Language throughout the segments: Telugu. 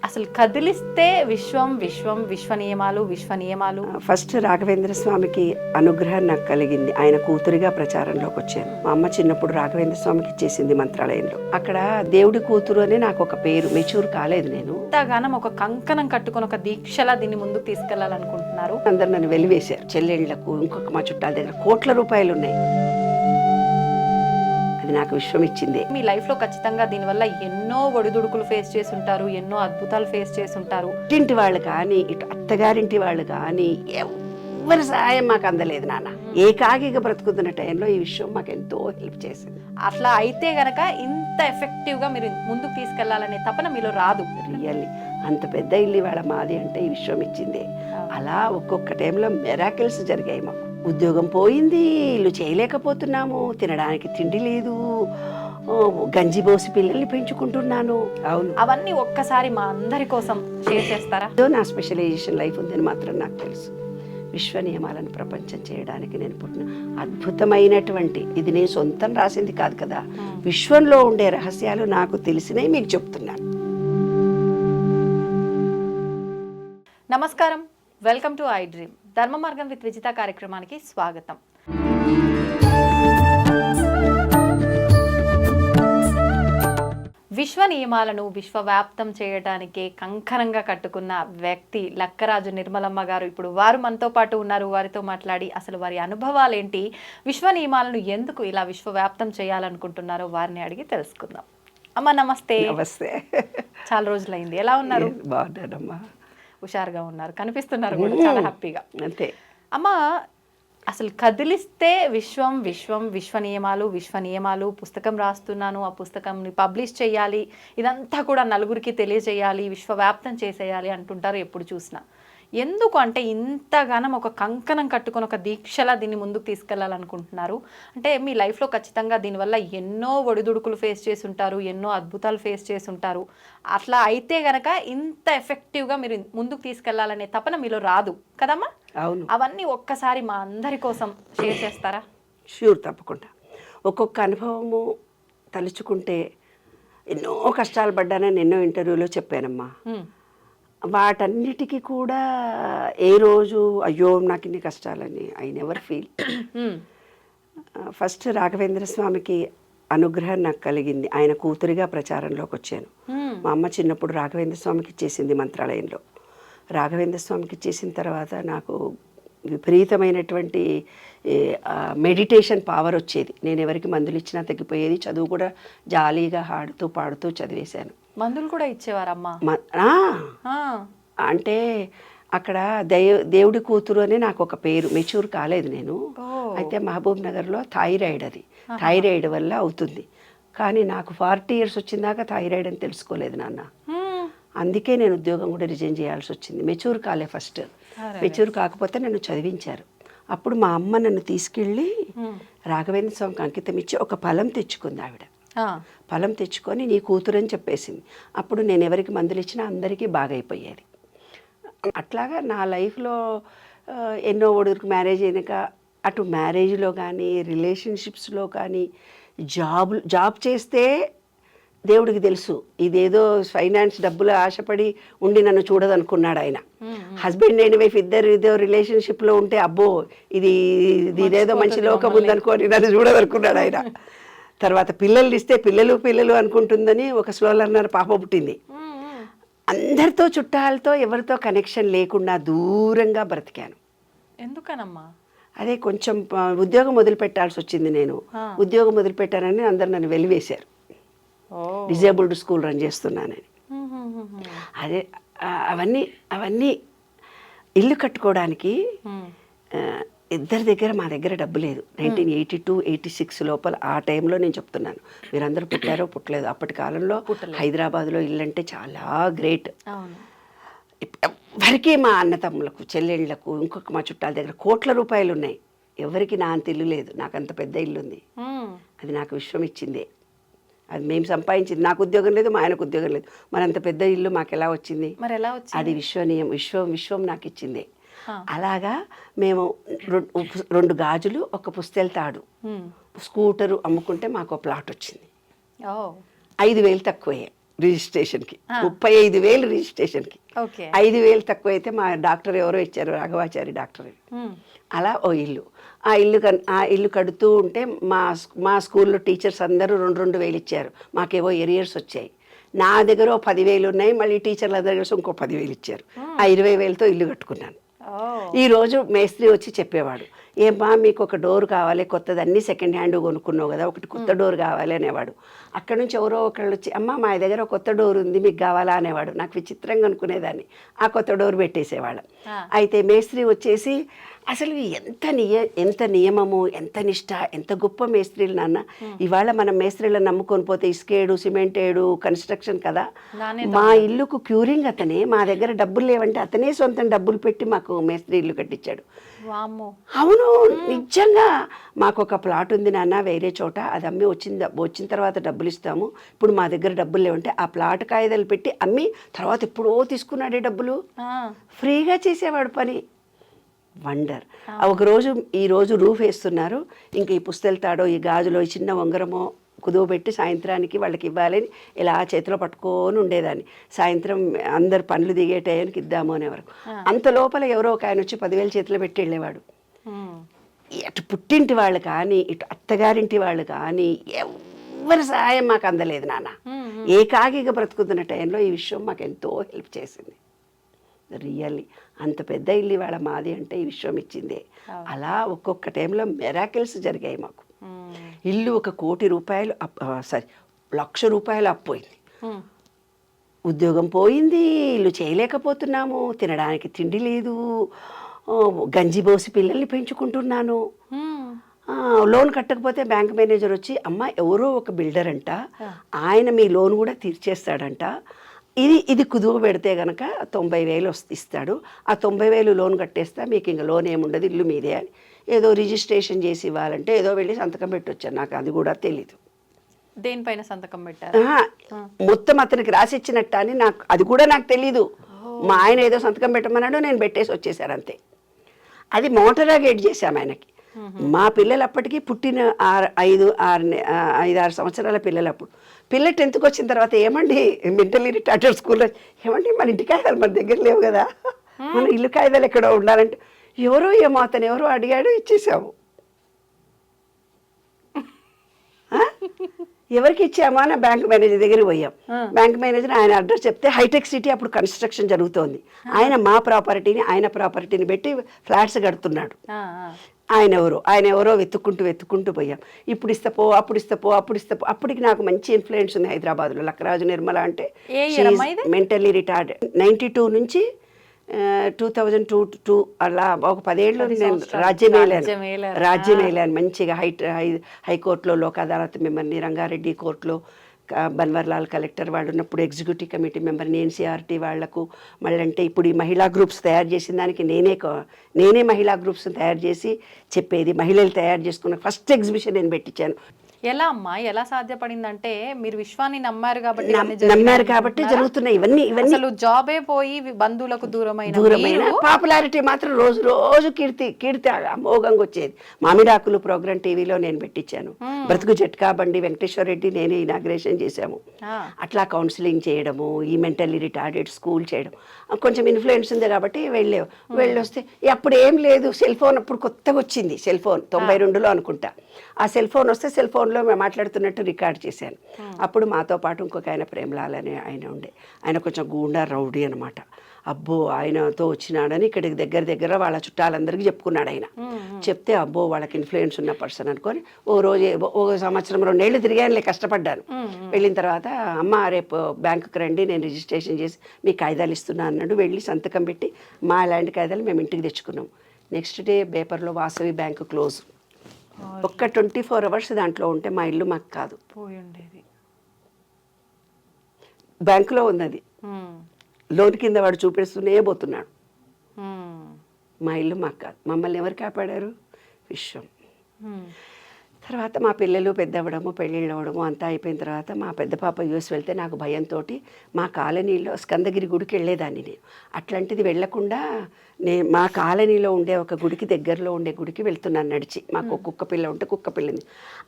అసలు కదిలిస్తే విశ్వం విశ్వం విశ్వ నియమాలు. ఫస్ట్ రాఘవేంద్ర స్వామికి అనుగ్రహం నాకు కలిగింది. ఆయన కూతురిగా ప్రచారంలోకి వచ్చాను. మా అమ్మ చిన్నప్పుడు రాఘవేంద్ర స్వామికి ఇచ్చేసింది మంత్రాలయంలో. అక్కడ దేవుడి కూతురు అని నాకు ఒక పేరు, మెచ్యూర్ కాలేదు నేను. ఇంతగానం ఒక కంకణం కట్టుకొని ఒక దీక్షలా దీన్ని ముందుకు తీసుకెళ్లాలనుకుంటున్నారు. అందరు నన్ను వెలివేశారు. చెల్లెళ్లకు ఇంకొక మా చుట్టాల దగ్గర కోట్ల రూపాయలు ఉన్నాయి. అది నాకు విశ్వం ఇచ్చింది. మీ లైఫ్ లో ఖచ్చితంగా దీనివల్ల ఎన్నో ఒడిదుడుకులు ఫేస్ చేసి ఉంటారు, ఎన్నో అద్భుతాలు ఫేస్ చేసి ఉంటారు. ఇంటి వాళ్ళు కానీ ఇటు అత్తగారింటి వాళ్ళు కానీ ఎవరి సహాయం మాకు అందలేదు నాన్న. ఏకాకిగా బ్రతుకుతున్న టైంలో ఈ విషయం మాకు ఎంతో హెల్ప్ చేసింది. అట్లా అయితే గనక ఇంత ఎఫెక్టివ్ గా మీరు ముందుకు తీసుకెళ్లాలనే తపన మీలో రాదు. రియల్లీ అంత పెద్ద ఇల్లు ఇవాళ మాది అంటే ఈ విషయం ఇచ్చింది. అలా ఒక్కొక్క టైంలో మెరాకిల్స్ జరిగాయి. మాకు ఉద్యోగం పోయింది, ఇల్లు చేయలేకపోతున్నాము, తినడానికి తిండి లేదు, గంజి పోసి పిల్లల్ని పెంచుకుంటున్నాను. అవును, అవన్నీ ఒక్కసారి మా అందరి కోసం షేర్ చేస్తారా? నా స్పెషలైజేషన్ లైఫ్ ఉందని మాత్రం నాకు తెలుసు. విశ్వ నియమాలను ప్రపంచం చేయడానికి నేను పుట్టిన అద్భుతమైనటువంటి, ఇది నేను సొంతం రాసింది కాదు కదా, విశ్వంలో ఉండే రహస్యాలు నాకు తెలిసినవి మీకు చెప్తున్నాను. నమస్కారం, వెల్కమ్ టు ఐ డ్రీమ్. ధర్మ మార్గం విత్ విజిత కార్యక్రమానికి స్వాగతం. విశ్వ నియమాలను విశ్వవ్యాప్తం చేయడానికి కంకణంగా కట్టుకున్న వ్యక్తి లక్కరాజు నిర్మలమ్మ గారు. ఇప్పుడు వారు మనతో పాటు ఉన్నారు. వారితో మాట్లాడి అసలు వారి అనుభవాలు ఏంటి, విశ్వ నియమాలను ఎందుకు ఇలా విశ్వవ్యాప్తం చేయాలనుకుంటున్నారో వారిని అడిగి తెలుసుకుందాం. అమ్మ నమస్తే. నమస్తే. చాలా రోజులైంది, ఎలా ఉన్నారు? బాగున్నానమ్మా. హుషారుగా ఉన్నారు, కనిపిస్తున్నారు కూడా చాలా హ్యాపీగా. అంతే అమ్మ, అసలు కదిలిస్తే విశ్వం విశ్వం విశ్వ నియమాలు పుస్తకం రాస్తున్నాను, ఆ పుస్తకంని పబ్లిష్ చేయాలి, ఇదంతా కూడా నలుగురికి తెలియజేయాలి, విశ్వవ్యాప్తం చేసేయాలి అంటుంటారు ఎప్పుడు చూసినా. ఎందుకు అంటే ఇంతగానం ఒక కంకణం కట్టుకొని ఒక దీక్షలా దీన్ని ముందుకు తీసుకెళ్లాలనుకుంటున్నారు? అంటే మీ లైఫ్లో ఖచ్చితంగా దీనివల్ల ఎన్నో ఒడిదుడుకులు ఫేస్ చేసి ఉంటారు, ఎన్నో అద్భుతాలు ఫేస్ చేసి ఉంటారు. అట్లా అయితే గనక ఇంత ఎఫెక్టివ్గా మీరు ముందుకు తీసుకెళ్లాలనే తపన మీలో రాదు కదమ్మా? అవును. అవన్నీ ఒక్కసారి మా అందరి కోసం షేర్ చేస్తారా? ష్యూర్, తప్పకుండా. ఒక్కొక్క అనుభవము తలుచుకుంటే ఎన్నో కష్టాలు పడ్డానని ఎన్నో ఇంటర్వ్యూలో చెప్పానమ్మా. వాటన్నిటికీ కూడా ఏ రోజు అయ్యో నాకు ఇన్ని కష్టాలని I never feel. First Raghavendra స్వామికి అనుగ్రహం నాకు కలిగింది. ఆయన కూతురిగా ప్రచారంలోకి వచ్చాను. మా అమ్మ చిన్నప్పుడు రాఘవేంద్ర స్వామికి ఇచ్చేసింది మంత్రాలయంలో. రాఘవేంద్ర స్వామికి ఇచ్చేసిన తర్వాత నాకు విపరీతమైనటువంటి మెడిటేషన్ పవర్ వచ్చేది. నేను ఎవరికి మందులు ఇచ్చినా తగ్గిపోయేది. చదువు కూడా జాలీగా ఆడుతూ పాడుతూ చదివేశాను. మందులు కూడా ఇచ్చేవారమ్మా? అంటే అక్కడ దేవుడి కూతురు అని నాకు ఒక పేరు, మెచ్యూర్ కాలేదు నేను. అయితే మహబూబ్ నగర్లో థైరాయిడ్, అది థైరాయిడ్ వల్ల అవుతుంది. కానీ నాకు 40 years వచ్చిందాకా థైరాయిడ్ అని తెలుసుకోలేదు నాన్న. అందుకే నేను ఉద్యోగం కూడా రిజైన్ చేయాల్సి వచ్చింది. మెచ్యూర్ కాలే ఫస్ట్. మెచ్యూర్ కాకపోతే నన్ను చదివించారు. అప్పుడు మా అమ్మ నన్ను తీసుకెళ్ళి రాఘవేంద్ర స్వామికి అంకితం ఇచ్చి ఒక ఫలం తెచ్చుకుంది ఆవిడ. ఫలం తెచ్చుకొని నీ కూతురు అని చెప్పేసింది. అప్పుడు నేను ఎవరికి మందులు ఇచ్చినా అందరికీ బాగైపోయేది. అట్లాగా నా లైఫ్లో ఎన్నో ఒడుకు మ్యారేజ్ అయినాక అటు మ్యారేజ్లో కానీ రిలేషన్షిప్స్లో కానీ జాబ్ చేస్తే దేవుడికి తెలుసు ఇదేదో ఫైనాన్స్ డబ్బులు ఆశపడి ఉండి నన్ను చూడదనుకున్నాడు ఆయన. హస్బెండ్ అండ్ వైఫ్ ఇద్దరు రిలేషన్షిప్లో ఉంటే అబ్బో ఇదేదో మంచి లోకం ఉందనుకోని నన్ను చూడదనుకున్నాడు ఆయన. తర్వాత పిల్లలు ఇస్తే పిల్లలు అనుకుంటుందని ఒక స్లోలన్నర్ పాప పుట్టింది. అందరితో చుట్టాలతో ఎవరితో కనెక్షన్ లేకుండా దూరంగా బ్రతికాను. ఎందుకనమ్మా? అదే కొంచెం ఉద్యోగం మొదలుపెట్టాల్సి వచ్చింది. నేను ఉద్యోగం మొదలుపెట్టానని అందరు నన్ను వెలివేశారు. డిజేబుల్డ్ స్కూల్ రన్ చేస్తున్నానని. అదే అవన్నీ ఇల్లు కట్టుకోవడానికి ఇద్దరి దగ్గర, మా దగ్గర డబ్బు లేదు. 1982-86 లోపల ఆ టైంలో నేను చెప్తున్నాను. మీరందరూ పుట్టారో పుట్టలేదు. అప్పటి కాలంలో హైదరాబాద్లో ఇల్లు అంటే చాలా గ్రేట్. ఎవరికి మా అన్నతమ్ములకు, చెల్లెళ్ళకు, ఇంకొక మా చుట్టాల దగ్గర కోట్ల రూపాయలు ఉన్నాయి. ఎవరికి నా అంత ఇల్లు లేదు. నాకు అంత పెద్ద ఇల్లు ఉంది. అది నాకు విశ్వం ఇచ్చిందే. అది మేము సంపాదించింది. నాకు ఉద్యోగం లేదు, మా ఆయనకు ఉద్యోగం లేదు. మరంత పెద్ద ఇల్లు మాకు ఎలా వచ్చింది? అది విశ్వనీయం, విశ్వం నాకు ఇచ్చిందే. అలాగా మేము 2 గాజులు, ఒక పుస్తెల తాడు, స్కూటరు అమ్ముకుంటే మాకు ప్లాట్ వచ్చింది. 5,000 తక్కువే. రిజిస్ట్రేషన్కి, 35,000 రిజిస్ట్రేషన్కి. ఓకే. 5,000 తక్కువ అయితే మా డాక్టర్ ఎవరో ఇచ్చారు, రాఘవాచారి డాక్టర్. అలా ఓ ఇల్లు, ఆ ఇల్లు కడుతూ ఉంటే మా స్కూల్లో టీచర్స్ అందరూ 2,000 ఇచ్చారు. మాకేవో ఎరియర్స్ వచ్చాయి. నా దగ్గర 10,000 ఉన్నాయి, మళ్ళీ టీచర్ల దగ్గర ఇంకో 10,000 ఇచ్చారు. ఆ 20,000తో ఇల్లు కట్టుకున్నాను. ఈరోజు మేస్త్రి వచ్చి చెప్పేవాడు, ఏమ్మా మీకు ఒక డోర్ కావాలి కొత్తది, అన్నీ సెకండ్ హ్యాండ్ కొనుక్కున్నావు కదా, ఒకటి కొత్త డోర్ కావాలి అనేవాడు. అక్కడ నుంచి ఎవరో ఒకళ్ళు వచ్చి, అమ్మ మా దగ్గర కొత్త డోర్ ఉంది మీకు కావాలా అనేవాడు. నాకు విచిత్రంగా అనుకునేదాన్ని. ఆ కొత్త డోర్ పెట్టేసేవాళ్ళం. అయితే మేస్త్రి వచ్చేసి అసలు ఎంత నియమము, ఎంత నిష్ట, ఎంత గొప్ప మేస్త్రీలు నాన్న. ఇవాళ మనం మేస్త్రీలను నమ్ముకొని పోతే ఇసుకేడు, సిమెంట్ ఏడు, కన్స్ట్రక్షన్ కదా. మా ఇల్లుకు క్యూరింగ్ అతనే, మా దగ్గర డబ్బులు లేవంటే అతనే సొంతం డబ్బులు పెట్టి మాకు మేస్త్రి ఇల్లు కట్టించాడు. అవును, నిజంగా. మాకు ఒక ప్లాట్ ఉంది నాన్న వేరే చోట, అది అమ్మి వచ్చిన తర్వాత డబ్బులు ఇస్తాము, ఇప్పుడు మా దగ్గర డబ్బులు లేవంటే ఆ ప్లాట్ కాయిదాలు పెట్టి అమ్మి తర్వాత ఎప్పుడో తీసుకున్నాడే డబ్బులు. ఫ్రీగా చేసేవాడు పని. వండర్. ఒకరోజు ఈరోజు రూఫ్ వేస్తున్నారు, ఇంకా ఈ పుస్తెల తాడో ఈ గాజులో ఈ చిన్న ఉంగరమో కుదువబెట్టి సాయంత్రానికి వాళ్ళకి ఇవ్వాలని ఇలా చేతిలో పట్టుకొని ఉండేదాన్ని. సాయంత్రం అందరు పనులు దిగే టైంకి ఇద్దాము అనేవారు. అంత లోపల ఎవరో ఒక ఆయన వచ్చి 10,000 చేతిలో పెట్టి వెళ్ళేవాడు. అటు పుట్టింటి వాళ్ళు కానీ ఇటు అత్తగారింటి వాళ్ళు కానీ ఎవరి సహాయం మాకు అందలేదు నాన్న. ఏకాకిగా బ్రతుకుతున్న టైంలో ఈ విషయం మాకు ఎంతో హెల్ప్ చేసింది. రియల్లీ అంత పెద్ద ఇల్లు ఇవాళ మాది అంటే ఈ విషయం ఇచ్చిందే. అలా ఒక్కొక్క టైంలో మెరాకిల్స్ జరిగాయి మాకు. ఇల్లు 1,00,00,000 రూపాయలు ₹1,00,000 అప్పోయింది. ఉద్యోగం పోయింది, ఇల్లు చేయలేకపోతున్నాము, తినడానికి తిండి లేదు, గంజిబోసి పిల్లల్ని పెంచుకుంటున్నాను. లోన్ కట్టకపోతే బ్యాంక్ మేనేజర్ వచ్చి, అమ్మ ఎవరో ఒక బిల్డర్ అంట, ఆయన మీ లోన్ కూడా తీర్చేస్తాడంట, ఇది కుదువ పెడితే కనుక 90,000 ఇస్తాడు, ఆ 90,000 లోన్ కట్టేస్తా, మీకు ఇంకా లోన్ ఏముండదు, ఇల్లు మీదే అని ఏదో రిజిస్ట్రేషన్ చేసి ఇవ్వాలంటే ఏదో వెళ్ళి సంతకం పెట్టొచ్చాను. నాకు అది కూడా తెలీదు. దేనిపైన సంతకం పెట్టారు? మొత్తం అతనికి రాసిచ్చినట్ట అని అది కూడా నాకు తెలీదు. మా ఆయన ఏదో సంతకం పెట్టమన్నాడు, నేను పెట్టేసి వచ్చేసాను అంతే. అది మోటరాగేట్ చేశాము ఆయనకి. మా పిల్లలు అప్పటికి పుట్టిన 5-6 సంవత్సరాల పిల్లలు. అప్పుడు పిల్ల 10th వచ్చిన తర్వాత, ఏమండి మెంటల్లీ రిటార్టెడ్ స్కూల్లో, ఏమండి మన ఇంటి కాగితాలు మన దగ్గర లేవు కదా, మన ఇల్లు కాగితాలు ఎక్కడో ఉండాలంటే, ఎవరో ఏమో అతను ఎవరో అడిగాడు, ఇచ్చేసాము. ఎవరికి ఇచ్చామా అని బ్యాంక్ మేనేజర్ దగ్గరికి పోయాం. బ్యాంక్ మేనేజర్ ఆయన అడ్రస్ చెప్తే, హైటెక్ సిటీ అప్పుడు కన్స్ట్రక్షన్ జరుగుతోంది, ఆయన మా ప్రాపర్టీని పెట్టి ఫ్లాట్స్ కడుతున్నాడు. ఆయన ఎవరో వెతుక్కుంటూ పోయాం. ఇప్పుడు ఇస్తపో అప్పటికి నాకు మంచి ఇన్ఫ్లుయెన్స్ ఉంది హైదరాబాద్లో. లక్కరాజు నిర్మల అంటే మెంటల్లీ రిటార్డెడ్. 92 నుంచి 2002 అలా ఒక 10 ఏళ్ళు నేను రాజ్యం వేలాను మంచిగా. హైకోర్టులో లోక్ అదాలత్ మెంబర్ని, రంగారెడ్డి కోర్టులో బన్వర్లాల్ కలెక్టర్ వాళ్ళు ఉన్నప్పుడు ఎగ్జిక్యూటివ్ కమిటీ మెంబర్ని, ఎన్సీఆర్టీ వాళ్లకు. మళ్ళీ అంటే ఇప్పుడు ఈ మహిళా గ్రూప్స్ తయారు చేసిన దానికి నేనే మహిళా గ్రూప్స్ని తయారు చేసి చెప్పేది. మహిళలు తయారు చేసుకున్న ఫస్ట్ ఎగ్జిబిషన్ నేను పెట్టించాను. ఎలా అమ్మా, ఎలా సాధ్యపడిందంటే మీరు విశ్వాన్ని నమ్మారు కాబట్టి జరుగుతున్నాయి ఇవన్నీ. అసలు జాబే పోయి బంధువులకు దూరమైన పాపులారిటీ మాత్రం రోజు కీర్తి అమోఘంగా వచ్చేది. మామిడాకులు ప్రోగ్రామ్ టీవీలో నేను పెట్టించాను. బ్రతుకు జట్కా బండి వెంకటేశ్వర రెడ్డి నేనే ఇనాగ్రేషన్ చేశాము. అట్లా కౌన్సిలింగ్ చేయడము, ఈ మెంటల్లీ రిటార్డెడ్ స్కూల్ చేయడం, కొంచెం ఇన్ఫ్లుయెన్స్ ఉంది కాబట్టి వెళ్ళొస్తే అప్పుడు ఏం లేదు. సెల్ ఫోన్ అప్పుడు కొత్తగా వచ్చింది, సెల్ ఫోన్ 92లో అనుకుంటా. ఆ సెల్ ఫోన్ వస్తే సెల్ ఫోన్లో మేము మాట్లాడుతున్నట్టు రికార్డ్ చేశాను. అప్పుడు మాతో పాటు ఇంకొక ఆయన ప్రేమలాల్ అనే ఆయన ఉండే, ఆయన కొంచెం గూండా రౌడీ అనమాట. అబ్బో ఆయనతో వచ్చినాడని ఇక్కడికి దగ్గర వాళ్ళ చుట్టాలందరికీ చెప్పుకున్నాడు ఆయన. చెప్తే అబ్బో వాళ్ళకి ఇన్ఫ్లుయెన్స్ ఉన్న పర్సన్ అనుకొని ఓ సంవత్సరం 2 ఏళ్ళు తిరిగానులే, కష్టపడ్డాను. వెళ్ళిన తర్వాత, అమ్మ రేపు బ్యాంకుకి రండి, నేను రిజిస్ట్రేషన్ చేసి మీ కాగితాలు ఇస్తున్నాను అన్నాడు. వెళ్ళి సంతకం పెట్టి మా ల్యాండ్ కాగితాలు మేము ఇంటికి తెచ్చుకున్నాం. నెక్స్ట్ డే పేపర్లో వాసవి బ్యాంకు క్లోజ్. ఒక్క 24 అవర్స్ దాంట్లో ఉంటే మా ఇల్లు మాకు కాదు, బ్యాంకులో ఉన్నది. లోన్ కింద వాడు చూపిస్తూనే పోతున్నాడు. మా ఇల్లు మాకు కాదు. మమ్మల్ని ఎవరు కాపాడారు? విశ్వం. తర్వాత మా పిల్లలు పెద్దవడము పెళ్ళిళ్ళు అవ్వడము అంతా అయిపోయిన తర్వాత మా పెద్ద పాప యూఎస్ వెళ్తే నాకు భయంతో మా కాలనీలో స్కందగిరి గుడికి వెళ్ళేదాన్ని నేను. అట్లాంటిది వెళ్లకుండా మా కాలనీలో ఉండే ఒక గుడికి దగ్గరలో ఉండే గుడికి వెళ్తున్నాను నడిచి. మాకు ఒక కుక్క పిల్ల ఉంటే కుక్క పిల్లింది.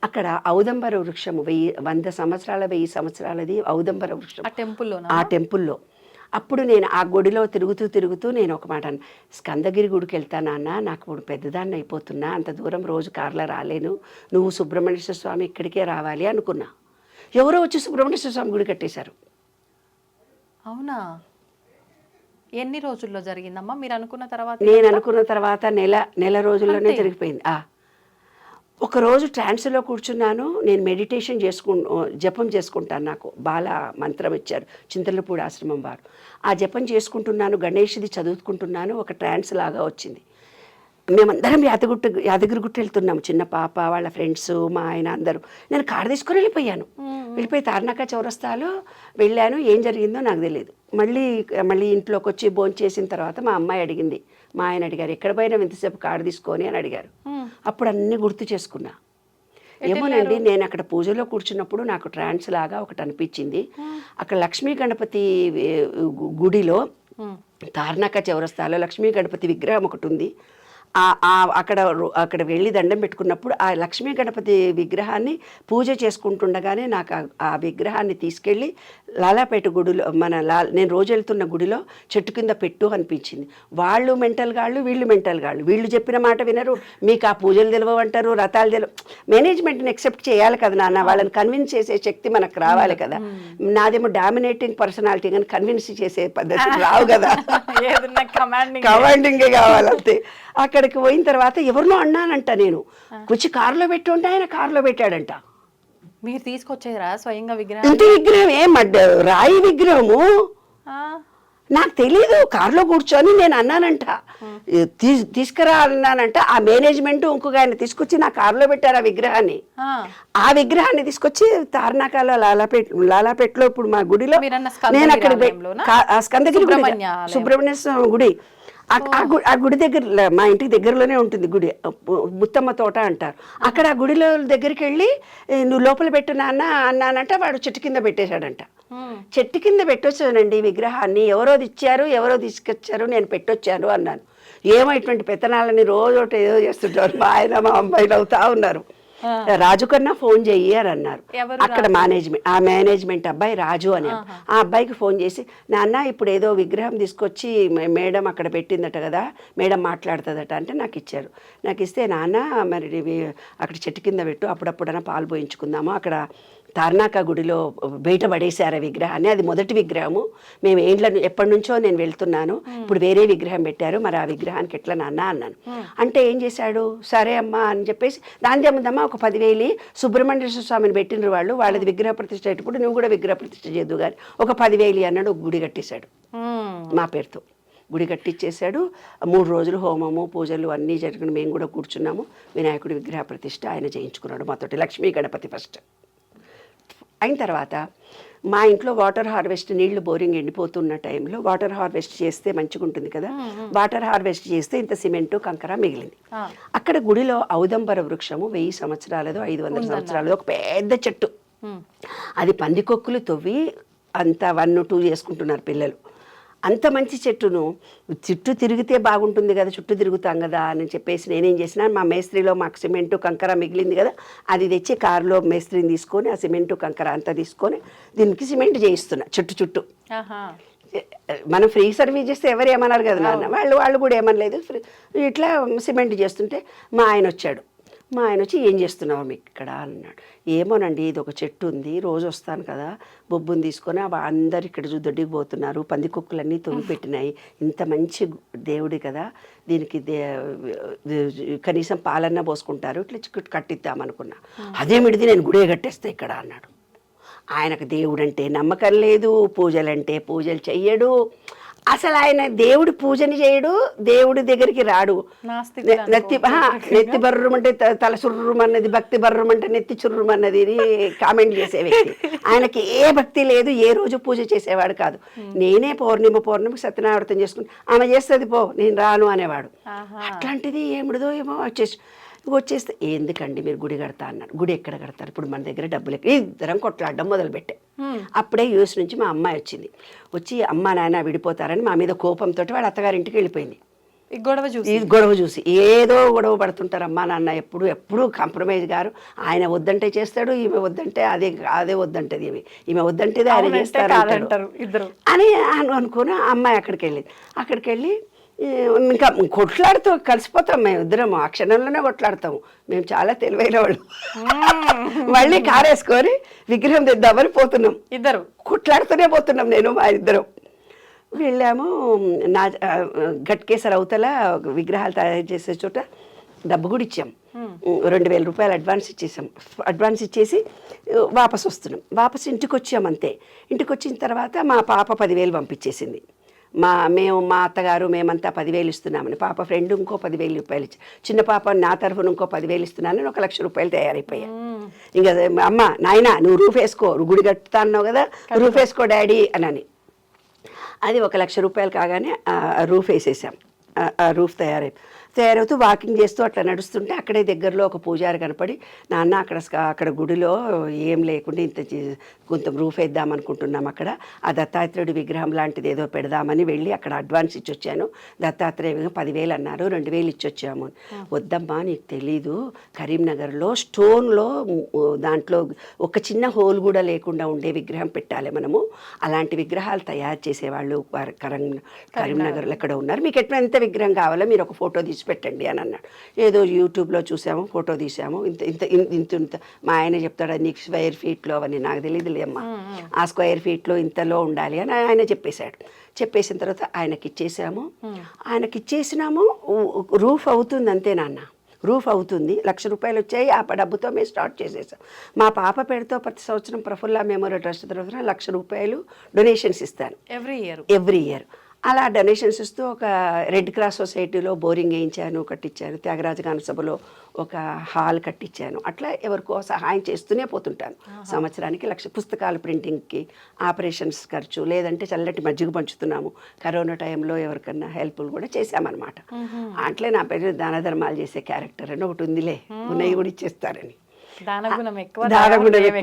అక్కడ ఔదంబర వృక్షము 100 సంవత్సరాల 1000 సంవత్సరాలది ఔదంబర వృక్షం ఆ టెంపుల్లో. అప్పుడు నేను ఆ గుడిలో తిరుగుతూ నేను ఒక మాట స్కందగిరి గుడికి వెళ్తానన్నా, నాకు ఇప్పుడు పెద్దదాన్ని అయిపోతున్నా, అంత దూరం రోజు కార్లో రాలేను, నువ్వు సుబ్రహ్మణ్యేశ్వర స్వామి ఇక్కడికే రావాలి అనుకున్నా. ఎవరో వచ్చి సుబ్రహ్మణ్యేశ్వర స్వామి గుడి కట్టేశారు. అవునా? ఎన్ని రోజుల్లో జరిగిందమ్మా మీరు అనుకున్న తర్వాత? నేను అనుకున్న తర్వాత నెల రోజుల్లోనే జరిగిపోయింది. ఒకరోజు ట్రాన్స్లో కూర్చున్నాను. నేను మెడిటేషన్ జపం చేసుకుంటాను. నాకు బాల మంత్రం ఇచ్చారు చింతలపూడి ఆశ్రమం వారు. ఆ జపం చేసుకుంటున్నాను, గణేష్ది చదువుకుంటున్నాను. ఒక ట్రాన్స్ లాగా వచ్చింది. మేమందరం యాదగిరిగుట్ట వెళ్తున్నాము, చిన్న పాప వాళ్ళ ఫ్రెండ్స్ మా ఆయన అందరూ. నేను కారు తీసుకొని వెళ్ళిపోయి తార్నాక చౌరస్తాలో వెళ్ళాను. ఏం జరిగిందో నాకు తెలియదు. మళ్ళీ ఇంట్లోకి వచ్చి భోంచేసిన తర్వాత మా అమ్మాయి అడిగింది, మా ఆయన అడిగారు, ఎక్కడ పోయినా ఇంతసేపు కారు తీసుకొని అని అడిగారు. అప్పుడు అన్నీ గుర్తు చేసుకున్నా. ఏమోనండి, నేను అక్కడ పూజలో కూర్చున్నప్పుడు నాకు ట్రాన్స్ లాగా ఒకటి అనిపించింది. అక్కడ లక్ష్మీ గణపతి గుడిలో తార్నాక చౌరస్తాలో లక్ష్మీ గణపతి విగ్రహం ఒకటి ఉంది. అక్కడ వెళ్ళి దండం పెట్టుకున్నప్పుడు ఆ లక్ష్మీ గణపతి విగ్రహాన్ని పూజ చేసుకుంటుండగానే నాకు ఆ విగ్రహాన్ని తీసుకెళ్ళి లాలాపేట గుడిలో నేను రోజు వెళ్తున్న గుడిలో చెట్టు కింద పెట్టు అనిపించింది. వాళ్ళు మెంటల్ గాళ్ళు, వీళ్ళు మెంటల్ గాళ్ళు. వీళ్ళు చెప్పిన మాట వినరు, మీకు ఆ పూజలు తెలియవంటారు, రథాలు తెలియవు. మేనేజ్మెంట్ని ఎక్సెప్ట్ చేయాలి కదా నాన్న, వాళ్ళని కన్విన్స్ చేసే శక్తి మనకు రావాలి కదా. నాదేమో డామినేటింగ్ పర్సనాలిటీ, కానీ కన్విన్స్ చేసే పద్ధతి రావు కదా, కమాండింగే కావాలంతే. అక్కడికి పోయిన తర్వాత ఎవరినో అన్నానంట, నేను వచ్చి కారులో పెట్టి ఉంటే ఆయన కారులో పెట్టాడంట. మీరు తీసుకొచ్చారా స్వయంగా విగ్రహం? ఇంత విగ్రహం రాయి విగ్రహము నాకు తెలీదు. కారులో కూర్చొని నేను అన్నానంట, తీసుకురా అన్నానంట. ఆ మేనేజ్మెంట్ ఇంకొక ఆయన తీసుకొచ్చి నా కారులో పెట్టారు ఆ విగ్రహాన్ని. ఆ విగ్రహాన్ని తీసుకొచ్చి తార్నాకాలో లాలాపేటలో ఇప్పుడు మా గుడిలో నేను అక్కడ స్కందగిరి సుబ్రహ్మణ్య స్వామి గుడి, ఆ గుడి దగ్గర మా ఇంటికి దగ్గరలోనే ఉంటుంది గుడి, ముత్తమ్మ తోట అంటారు. అక్కడ ఆ గుడిలో దగ్గరికి వెళ్ళి నువ్వు లోపల పెట్టు నాన్న అన్నానంట. వాడు చెట్టు కింద పెట్టేశాడంట. చెట్టు కింద పెట్టొచ్చానండి విగ్రహాన్ని. ఎవరో ఇచ్చారు, ఎవరో తీసుకొచ్చారు, నేను పెట్టొచ్చాను అన్నాను. ఏమో ఇటువంటి పెత్తనాలని రోజు ఒకటి ఏదో చేస్తుంటారు. మా ఆయన మా అమ్మాయిలు అవుతా ఉన్నారు. రాజు కన్నా ఫోన్ చెయ్యి అని అన్నారు. అక్కడ మేనేజ్మెంట్ అబ్బాయి రాజు అని. ఆ అబ్బాయికి ఫోన్ చేసి, నాన్న ఇప్పుడు ఏదో విగ్రహం తీసుకొచ్చి మేడం అక్కడ పెట్టిందట కదా, మేడం మాట్లాడుతుందట అంటే నాకు ఇచ్చారు. నాకు ఇస్తే, నాన్న మరి అక్కడ చెట్టు కింద పెట్టు, అప్పుడప్పుడైనా పాలు పోయించుకుందాము. అక్కడ తార్నాక గుడిలో బయట పడేశారు ఆ విగ్రహాన్ని. అది మొదటి విగ్రహము. మేము ఎప్పటి నుంచో నేను వెళ్తున్నాను, ఇప్పుడు వేరే విగ్రహం పెట్టారు, మరి ఆ విగ్రహానికి ఎట్లా నాన్న అన్నాను. అంటే ఏం చేశాడు, సరే అమ్మా అని చెప్పేసి, దాని ఏముందమ్మా ఒక 10,000 సుబ్రహ్మణ్యేశ్వర స్వామిని పెట్టిన వాళ్ళది విగ్రహ ప్రతిష్ఠ అయ్యేటప్పుడు నువ్వు కూడా విగ్రహ ప్రతిష్ఠ చేద్దు కానీ ఒక 10,000 అన్నాడు. ఒక గుడి కట్టేశాడు మా పేరుతో. గుడి కట్టించేశాడు. 3 రోజులు హోమము పూజలు అన్నీ జరుగుతుంది. మేము కూడా కూర్చున్నాము. వినాయకుడి విగ్రహ ప్రతిష్ఠ ఆయన చేయించుకున్నాడు మాతోటి. లక్ష్మీ గణపతి ఫస్ట్ అయిన తర్వాత మా ఇంట్లో వాటర్ హార్వెస్ట్, నీళ్లు బోరింగ్ ఎండిపోతున్న టైంలో వాటర్ హార్వెస్ట్ చేస్తే మంచిగా ఉంటుంది కదా. వాటర్ హార్వెస్ట్ చేస్తే ఇంత సిమెంటు కంకర మిగిలింది. అక్కడ గుడిలో ఔదంబర వృక్షము 1000 సంవత్సరాలదో 500 సంవత్సరాలదో ఒక పెద్ద చెట్టు. అది పందికొక్కులు తవ్వి అంత 1, 2 చేసుకుంటున్నారు పిల్లలు. అంత మంచి చెట్టును చుట్టూ తిరిగితే బాగుంటుంది కదా, చుట్టూ తిరుగుతాం కదా అని చెప్పేసి నేనేం చేసిన, మా మేస్త్రిలో మాకు సిమెంటు కంకర మిగిలింది కదా, అది తెచ్చి కారులో మేస్త్రిని తీసుకొని ఆ సిమెంటు కంకర అంతా తీసుకొని దీనికి సిమెంట్ చేయిస్తున్నా చుట్టూ. మనం ఫ్రీ సర్వీస్ చేస్తే ఎవరు ఏమన్నారు కదా నాన్న, వాళ్ళు కూడా ఏమనలేదు. ఇట్లా సిమెంట్ చేస్తుంటే మా ఆయన వచ్చాడు. మా ఆయన వచ్చి, ఏం చేస్తున్నావు మీకు ఇక్కడ అన్నాడు. ఏమోనండి, ఇది ఒక చెట్టు ఉంది, రోజు వస్తాను కదా, బొబ్బుని తీసుకొని అందరు ఇక్కడ దొడ్డికి పోతున్నారు, పందికొక్కులన్నీ తొంగి పెట్టినాయి, ఇంత మంచి దేవుడి కదా, దీనికి కనీసం పాలన్నా పోసుకుంటారు, ఇట్లా కట్టిద్దామనుకున్నా. అదేమిటిది, నేను గుడే కట్టేస్తే ఇక్కడ అన్నాడు. ఆయనకు దేవుడు అంటే నమ్మకం లేదు, పూజలంటే పూజలు చెయ్యడు. అసలు ఆయన దేవుడి పూజని చేయడు, దేవుడి దగ్గరికి రాడు. నెత్తి బర్రమంటే తల సుర్రుమన్నది, భక్తి బర్రమంటే నెత్తి చుర్రుమన్నది కామెంట్ చేసే వ్యక్తి. ఆయనకి ఏ భక్తి లేదు, ఏ రోజు పూజ చేసేవాడు కాదు. నేనే పౌర్ణిమ సత్యనారాయణ చేసుకుని ఆమె చేస్తుంది పో, నేను రాను అనేవాడు. అట్లాంటిది ఏమిడిదో ఏమో వచ్చేసి వచ్చేస్తే ఎందుకండి మీరు గుడి కడతా అన్నారు. గుడి ఎక్కడ కడతారు, ఇప్పుడు మన దగ్గర డబ్బులు ఎక్కడ, ఇద్దరం కొట్లాడడం మొదలుపెట్టాం. అప్పుడే యూఎస్ నుంచి మా అమ్మాయి వచ్చింది. వచ్చి అమ్మ నాయన విడిపోతారని మా మీద కోపంతో వాళ్ళ అత్తగారింటికి వెళ్ళిపోయింది. ఈ గొడవ చూసి ఏదో గొడవ పడుతుంటారు అమ్మా నాన్న, ఎప్పుడు కాంప్రమైజ్ గారు. ఆయన వద్దంటే చేస్తాడు, ఈమె వద్దంటే అదే వద్దంటది, ఈమె వద్దంటేది ఆయన చేస్తారు ఇద్దరు అని అనుకుని అమ్మాయి అక్కడికి వెళ్ళి ఇంకా కొట్లాడుతూ కలిసిపోతాం మేము ఇద్దరం, ఆ క్షణంలోనే కొట్లాడతాము. మేము చాలా తెలివైన వాళ్ళు. మళ్ళీ కారేసుకొని విగ్రహం తెద్దామని పోతున్నాం, ఇద్దరు కొట్లాడుతూనే పోతున్నాం నేను మా ఇద్దరం. వెళ్ళాము. నా గట్కేసర్ అవతల విగ్రహాలు తయారు చేసే చోట డబ్బు కూడా ఇచ్చాం. 2,000 రూపాయలు అడ్వాన్స్ ఇచ్చేసి వాపస్ వస్తున్నాం. వాపస్ ఇంటికి వచ్చాం అంతే. ఇంటికి వచ్చిన తర్వాత మా పాప 10,000 పంపించేసింది. మా అత్తగారు మేమంతా 10,000 ఇస్తున్నామని, పాప ఫ్రెండ్ ఇంకో 10,000 రూపాయలు ఇచ్చి, చిన్న పాప నా తరఫున ఇంకో 10,000 ఇస్తున్నానని 1,00,000 రూపాయలు తయారైపోయా. ఇంకా అమ్మ నాయన నువ్వు రూఫ్ వేసుకో, గుడి కట్టుతా అన్నావు కదా, రూఫ్ వేసుకో డాడీ అని. అది 1,00,000 రూపాయలు కాగానే రూఫ్ వేసేసాం. ఆ రూఫ్ తయారవుతూ వాకింగ్ చేస్తూ అట్లా నడుస్తుంటే అక్కడే దగ్గరలో ఒక పూజారి కనపడి, నాన్న అక్కడ గుడిలో ఏం లేకుండా కొంచెం రూఫ్ వేద్దామనుకుంటున్నాం, అక్కడ ఆ దత్తాత్రేయుడి విగ్రహం లాంటిది ఏదో పెడదామని వెళ్ళి అక్కడ అడ్వాన్స్ ఇచ్చొచ్చాను. దత్తాత్రేయ 10,000 అన్నారు, 2,000 ఇచ్చొచ్చాము. వద్దమ్మా నీకు తెలీదు, కరీంనగర్లో స్టోన్లో దాంట్లో ఒక చిన్న హోల్ కూడా లేకుండా ఉండే విగ్రహం పెట్టాలి మనము, అలాంటి విగ్రహాలు తయారు చేసేవాళ్ళు కరీంనగర్లో ఎక్కడ ఉన్నారు, మీకు ఎంత విగ్రహం కావాలో మీరు ఒక ఫోటో తీసి పెట్టండి అని అన్నాడు. ఏదో యూట్యూబ్లో చూసాము, ఫోటో తీసాము. ఇంత మా ఆయన చెప్తాడు, నీకు స్క్వేర్ ఫీట్లో అని నాకు తెలియదులే అమ్మా, ఆ స్క్వేర్ ఫీట్లో ఇంతలో ఉండాలి అని ఆయన చెప్పేశాడు. చెప్పేసిన తర్వాత ఆయనకి ఇచ్చేసినాము. రూఫ్ అవుతుంది అంతే నాన్న, రూఫ్ అవుతుంది. 1,00,000 రూపాయలు వచ్చాయి. ఆ డబ్బుతో మేము స్టార్ట్ చేసేసాం. మా పాప పేరుతో ప్రతి సంవత్సరం ప్రఫుల్ల మెమోరియల్ ట్రస్ట్ తరఫున 1,00,000 రూపాయలు డొనేషన్స్ ఇస్తాను ఎవ్రీ ఇయర్. అలా డొనేషన్స్ ఇస్తూ ఒక రెడ్ క్రాస్ సొసైటీలో బోరింగ్ వేయించాను, కట్టించాను. త్యాగరాజ గాన సభలో ఒక హాల్ కట్టించాను. అట్లా ఎవరికో సహాయం చేస్తూనే పోతుంటాను. సంవత్సరానికి 1,00,000 పుస్తకాల ప్రింటింగ్కి, ఆపరేషన్స్ ఖర్చు, లేదంటే చల్లటి మజ్జిగ పంచుతున్నాము. కరోనా టైంలో ఎవరికన్నా హెల్ప్లు కూడా చేశామన్నమాట. అట్లే నా పేరు దాన ధర్మాలు చేసే క్యారెక్టర్ అని ఒకటి ఉందిలే, ఉన్నవి కూడా ఇచ్చేస్తారని. దానగుణం ఎక్కువ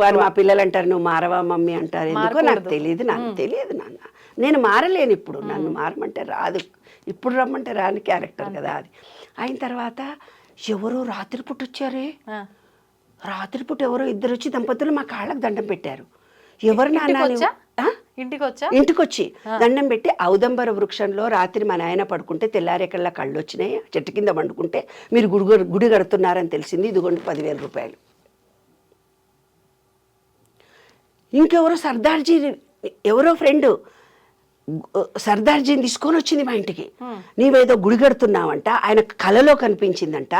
అని మా పిల్లలు అంటారు, నువ్వు మారవా మమ్మీ అంటారు. ఎందుకో నాకు తెలియదు నాన్న, నేను మారలేను. ఇప్పుడు నన్ను మారమంటే రాదు, ఇప్పుడు రమ్మంటే రాని క్యారెక్టర్ కదా అది. అయిన తర్వాత ఎవరో రాత్రిపూట వచ్చారే, రాత్రిపూట ఎవరో ఇద్దరు వచ్చి దంపతులు మా కాళ్ళకు దండం పెట్టారు. ఎవరు నాన్న? ఇంటికి వచ్చి దండం పెట్టి, ఔదంబర వృక్షంలో రాత్రి మా నాయన పడుకుంటే తెల్లారేకల్లా కళ్ళు వచ్చినాయి, చెట్టు కింద వండుకుంటే మీరు గుడి కడుతున్నారని తెలిసింది, ఇదిగోండి 10,000 రూపాయలు. ఇంకెవరో సర్దార్జీ, ఎవరో ఫ్రెండ్ సర్దార్జీని తీసుకొని వచ్చింది మా ఇంటికి. నీవేదో గుడి కడుతున్నావంట, ఆయన కలలో కనిపించిందంట,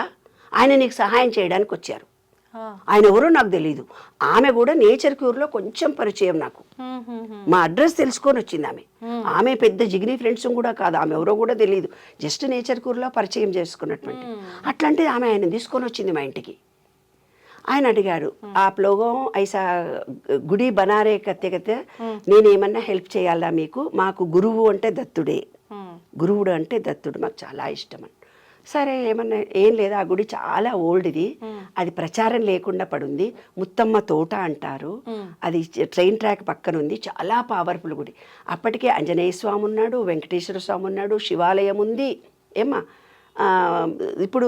ఆయన నీకు సహాయం చేయడానికి వచ్చారు. ఆయన ఎవరో నాకు తెలియదు. ఆమె కూడా నేచర్ క్యూర్లో కొంచెం పరిచయం నాకు, మా అడ్రస్ తెలుసుకొని వచ్చింది ఆమె పెద్ద జిగిని ఫ్రెండ్స్ కూడా కాదు, ఆమె ఎవరో కూడా తెలియదు, జస్ట్ నేచర్ క్యూర్లో పరిచయం చేసుకున్నటువంటి. అట్లాంటిది ఆమె ఆయన తీసుకొని వచ్చింది మా ఇంటికి. ఆయన అడిగాడు, ఆప్ లోగో ఐసా గుడి బనారే కత్తే నేనేమన్నా హెల్ప్ చేయాలా మీకు? మాకు గురువు అంటే దత్తుడే, గురువుడు అంటే దత్తుడు మాకు చాలా ఇష్టం అని. సరే ఏమన్నా, ఏం లేదు, ఆ గుడి చాలా ఓల్డ్ది, అది ప్రచారం లేకుండా పడుంది, ముత్తమ్మ తోట అంటారు, అది ట్రైన్ ట్రాక్ పక్కన ఉంది, చాలా పవర్ఫుల్ గుడి. అప్పటికే ఆంజనేయ స్వామి ఉన్నాడు, వెంకటేశ్వర స్వామి ఉన్నాడు, శివాలయం ఉంది ఏమ్మా. ఇప్పుడు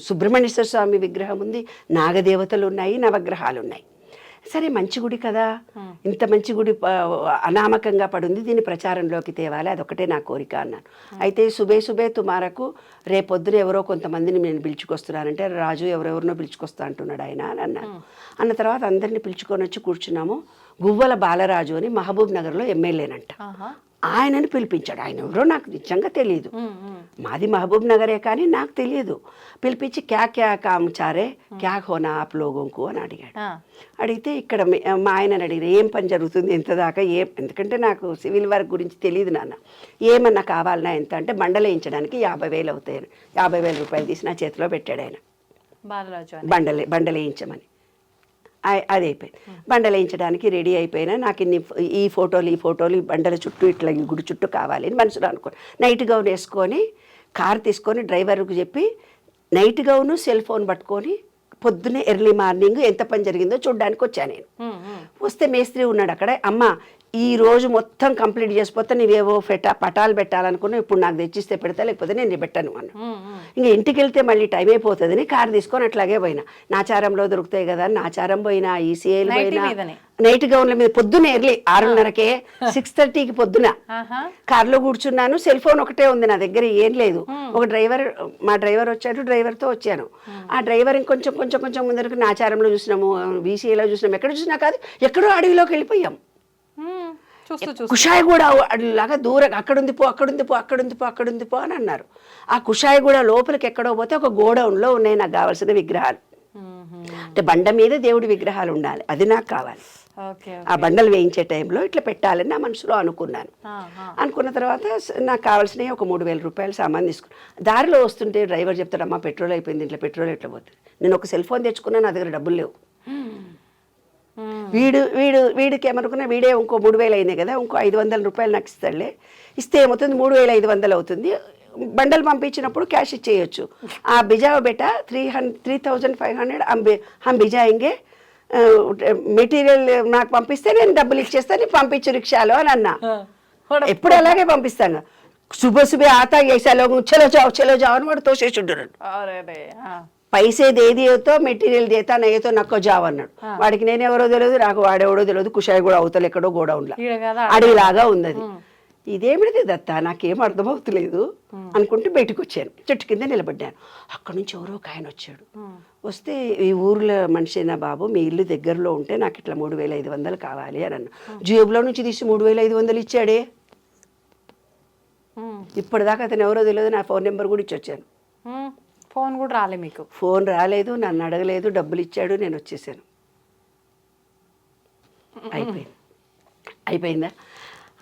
సుబ్రహ్మణ్యేశ్వర స్వామి విగ్రహం ఉంది, నాగదేవతలు ఉన్నాయి, నవగ్రహాలు ఉన్నాయి. సరే మంచి గుడి కదా, ఇంత మంచి గుడి అనామకంగా పడుంది, దీన్ని ప్రచారంలోకి తేవాలి, అదొకటే నా కోరిక అన్నాను. అయితే సుబే తుమారకు రేపొద్దున ఎవరో కొంతమందిని నేను పిలుచుకొస్తున్నానంటే, రాజు ఎవరెవరినో పిలుచుకొస్తా అంటున్నాడు ఆయన అని అన్నాను. అన్న తర్వాత అందరినీ పిలుచుకొని వచ్చి కూర్చున్నాము. గువ్వల బాలరాజు అని మహబూబ్ నగర్లో ఎమ్మెల్యేనంట, ఆయనని పిలిపించాడు. ఆయన ఎవరో నాకు నిజంగా తెలియదు, మాది మహబూబ్ నగరే కానీ నాకు తెలియదు. పిలిపించి క్యా కామ్ చారే క్యా హోనా ఆప్ లోగోంకు అని అడిగాడు. అడిగితే ఇక్కడ మా ఆయనని అడిగిన, ఏం పని జరుగుతుంది ఎంత దాకా, ఎందుకంటే నాకు సివిల్ వర్క్ గురించి తెలియదు నాన్న, ఏమన్నా కావాలన్నా ఎంత అంటే బండలేయించడానికి 50,000 అవుతాయని 50,000 రూపాయలు తీసి నా చేతిలో పెట్టాడు ఆయన, బండలేయించమని. అది అయిపోయింది. బండలేయించడానికి రెడీ అయిపోయినా నాకు ఈ ఫోటోలు బండల చుట్టూ ఇట్లా ఈ గుడి చుట్టూ కావాలి అని మనసులో అనుకోని నైట్ గౌన్ వేసుకొని కారు తీసుకొని డ్రైవర్కి చెప్పి నైట్ గౌను సెల్ ఫోన్ పట్టుకొని పొద్దున్నే ఎర్లీ మార్నింగ్ ఎంత పని జరిగిందో చూడ్డానికి వచ్చాను నేను. వస్తే మేస్త్రి ఉన్నాడు అక్కడ. అమ్మ ఈ రోజు మొత్తం కంప్లీట్ చేసిపోతే నీవేవో పటాలు పెట్టాలనుకున్నా, ఇప్పుడు నాకు తెచ్చిస్తే పెడతా, లేకపోతే నేను పెట్టాను అన్న. ఇంకా ఇంటికి వెళ్తే మళ్ళీ టైం అయిపోతుందని కారు తీసుకొని అట్లాగే పోయినా. నాచారంలో దొరుకుతాయి కదా అని నాచారం పోయినా, ఈసీఐలు పోయినా, నైట్ గౌన్ల మీద పొద్దున్న ఎర్లీ 6:30కే 6:30కి పొద్దున కార్లో కూర్చున్నాను. సెల్ ఫోన్ ఒకటే ఉంది నా దగ్గర, ఏం లేదు. ఒక డ్రైవర్, మా డ్రైవర్ వచ్చాడు, డ్రైవర్తో వచ్చాను. ఆ డ్రైవర్ ఇంకొంచెం కొంచెం కొంచెం ముందరకు నాచారంలో చూసినాము, వీసీఐలో చూసినాము, ఎక్కడ చూసినా కాదు, ఎక్కడో అడవిలోకి వెళ్ళిపోయాం. కుషాయిగూడ లాగా దూరం, అక్కడుంది పో అక్కడుంది పో అక్కడుంది పో అక్కడుంది పో అని అన్నారు. ఆ కుషాయిగూడ లోపలికి ఎక్కడో పోతే ఒక గోడౌన్లో ఉన్నాయి నాకు కావాల్సిన విగ్రహాలు. అంటే బండ మీద దేవుడి విగ్రహాలు ఉండాలి, అది నాకు కావాలి. ఆ బండలు వేయించే టైంలో ఇట్లా పెట్టాలని నా మనసులో అనుకున్నాను. అనుకున్న తర్వాత నాకు కావాల్సినవి ఒక 3,000 రూపాయలు సామాన్ తీసుకున్నాను. దారిలో వస్తుంటే డ్రైవర్ చెప్తాడు, అమ్మా పెట్రోల్ అయిపోయింది, ఇంట్లో పెట్రోల్ ఎట్లా పోతుంది. నేను ఒక సెల్ ఫోన్ తెచ్చుకున్నా, నా దగ్గర డబ్బులు లేవు. వీడికి ఏమనుకున్నా, వీడే ఇంకో 3,000 అయింది కదా, ఇంకో 500 రూపాయలు నాకు ఇస్తాడులే. ఇస్తే ఏమవుతుంది, 3,500 అవుతుంది. బండలు పంపించినప్పుడు క్యాష్ ఇచ్చేయచ్చు. ఆ బిజావ బెట 3,500 హమ్ బిజాయింగే, మెటీరియల్ నాకు పంపిస్తే నేను డబ్బులు ఇచ్చేస్తాను, పంపించు రిక్షాలో అని అన్నా. ఎప్పుడు అలాగే పంపిస్తాను. సుబహ ఆతా ऐसा लोग చలో జాओ అని వాడు తోసేసి ఉంటాడు. పైసే దేదితో మెటీరియల్ దేతా నయ్యతో నక్కో జావ్ అన్నాడు. వాడికి నేనెవరో తెలియదు, నాకు వాడెవడో తెలియదు. కుషాయి కూడా అవతల ఎక్కడో గోడౌన్లో అడవిలాగా ఉంది అది. ఇదేమిటిది దత్త, నాకేం అర్థమవుతలేదు అనుకుంటూ బయటకు వచ్చాను. చెట్టు కింద నిలబడ్డాను. అక్కడ నుంచి ఎవరో ఒక ఆయన వచ్చాడు. వస్తే ఈ ఊర్లో మనిషినా బాబు, మీ ఇల్లు దగ్గరలో ఉంటే నాకు ఇట్లా 3,500 కావాలి అని అన్న. జేబులో నుంచి తీసి 3,500 ఇచ్చాడే. ఇప్పటిదాకా అతను ఎవరో తెలియదు, నా ఫోన్ నెంబర్ కూడా ఇచ్చి వచ్చాను. ఫోన్ కూడా రాలే మీకు? ఫోన్ రాలేదు, నన్ను అడగలేదు, డబ్బులు ఇచ్చాడు, నేను వచ్చేసాను. అయిపోయిందా?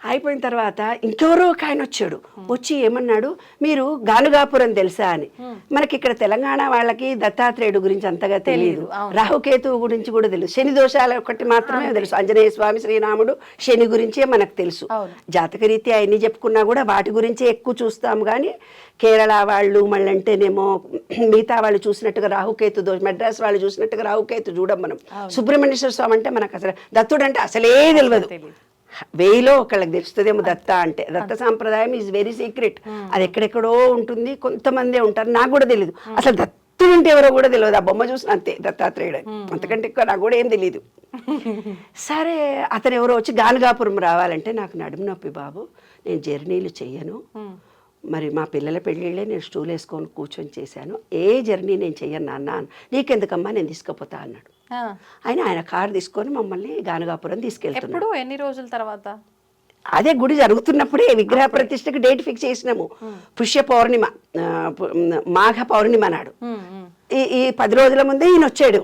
అయిపోయిన తర్వాత ఇంకెవరో ఒక ఆయన వచ్చాడు. వచ్చి ఏమన్నాడు, మీరు గానుగాపురం తెలుసా అని. మనకి ఇక్కడ తెలంగాణ వాళ్ళకి దత్తాత్రేయుడు గురించి అంతగా తెలియదు, రాహుకేతువు గురించి కూడా తెలుసు, శని దోషాలు ఒకటి మాత్రమే తెలుసు. ఆంజనేయ స్వామి, శ్రీరాముడు, శని గురించే మనకు తెలుసు. జాతకరీత్యా ఎన్ని చెప్పుకున్నా కూడా వాటి గురించే ఎక్కువ చూస్తాము. కానీ కేరళ వాళ్ళు మళ్ళీ అంటేనేమో మిగతా వాళ్ళు చూసినట్టుగా రాహుకేతు మెడ్రాస్ వాళ్ళు చూసినట్టుగా రాహుకేతు చూడం మనం. సుబ్రహ్మణ్యేశ్వర స్వామి అంటే మనకు అసలు దత్తుడు అంటే అసలే తెలియదు. 1000లో ఒకళ్ళకి తెలుస్తుందేమో దత్త అంటే. దత్త సాంప్రదాయం ఈజ్ వెరీ సీక్రెట్, అది ఎక్కడెక్కడో ఉంటుంది, కొంతమందే ఉంటారు. నాకు కూడా తెలియదు అసలు దత్తుడు అంటే ఎవరో కూడా తెలియదు. ఆ బొమ్మ చూసిన అంతే దత్తాత్రేయుడు, అంతకంటే ఎక్కువ నాకు కూడా ఏం తెలియదు. సరే, అతను ఎవరో వచ్చి గానుగాపురం రావాలంటే, నాకు నడుము నొప్పి బాబు, నేను జర్నీలు చెయ్యను, మరి మా పిల్లల పెళ్ళిళ్ళే నేను స్టూల్ వేసుకొని కూర్చొని చేశాను, ఏ జర్నీ నేను చెయ్యను నాన్న. నీకెందుకమ్మా, నేను తీసుకుపోతా అన్నాడు. ఆయన కారు తీసుకొని మమ్మల్ని గానుగాపురం తీసుకెళ్తున్నాడు. ఎన్ని రోజుల తర్వాత? అదే గుడి జరుగుతున్నప్పుడే విగ్రహ ప్రతిష్టకి డేట్ ఫిక్స్ చేసినాము. పుష్య పౌర్ణిమ, మాఘ పౌర్ణిమ నాడు. ఈ 10 రోజుల ముందే ఈయన వచ్చాడు.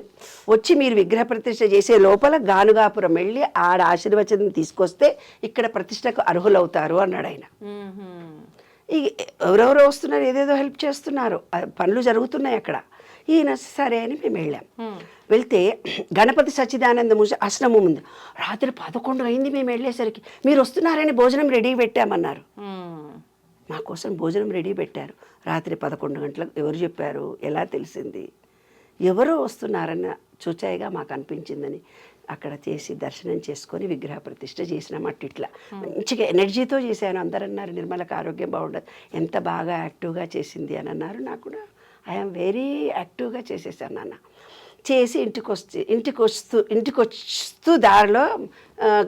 వచ్చి మీరు విగ్రహ ప్రతిష్ఠ చేసే లోపల గానుగాపురం వెళ్ళి ఆడ ఆశీర్వచనం తీసుకొస్తే ఇక్కడ ప్రతిష్టకు అర్హులవుతారు అన్నాడు ఆయన. ఎవరెవరో వస్తున్నారు, ఏదేదో హెల్ప్ చేస్తున్నారు, పనులు జరుగుతున్నాయి అక్కడ. ఈయన సరే అని మేము వెళ్ళాం. వెళ్తే గణపతి సచ్చిదానంద ఆశ్రమం ఉంది. రాత్రి 11 అయింది మేము వెళ్ళేసరికి. మీరు వస్తున్నారని భోజనం రెడీ పెట్టామన్నారు. మా కోసం భోజనం రెడీ పెట్టారు. రాత్రి 11 గంటలకు. ఎవరు చెప్పారు, ఎలా తెలిసింది? ఎవరో వస్తున్నారన్న చూచాయిగా మాకు అనిపించిందని అక్కడ చేసి దర్శనం చేసుకొని విగ్రహ ప్రతిష్ఠ చేసినాం. ఇట్లా మంచిగా ఎనర్జీతో చేశాను. అందరు అన్నారు నిర్మలకు ఆరోగ్యం బాగుండదు, ఎంత బాగా యాక్టివ్గా చేసింది అని అన్నారు. నాకు కూడా ఐఎమ్ వెరీ యాక్టివ్గా చేసేసాను నాన్న. చేసి ఇంటికి వస్తూ దారిలో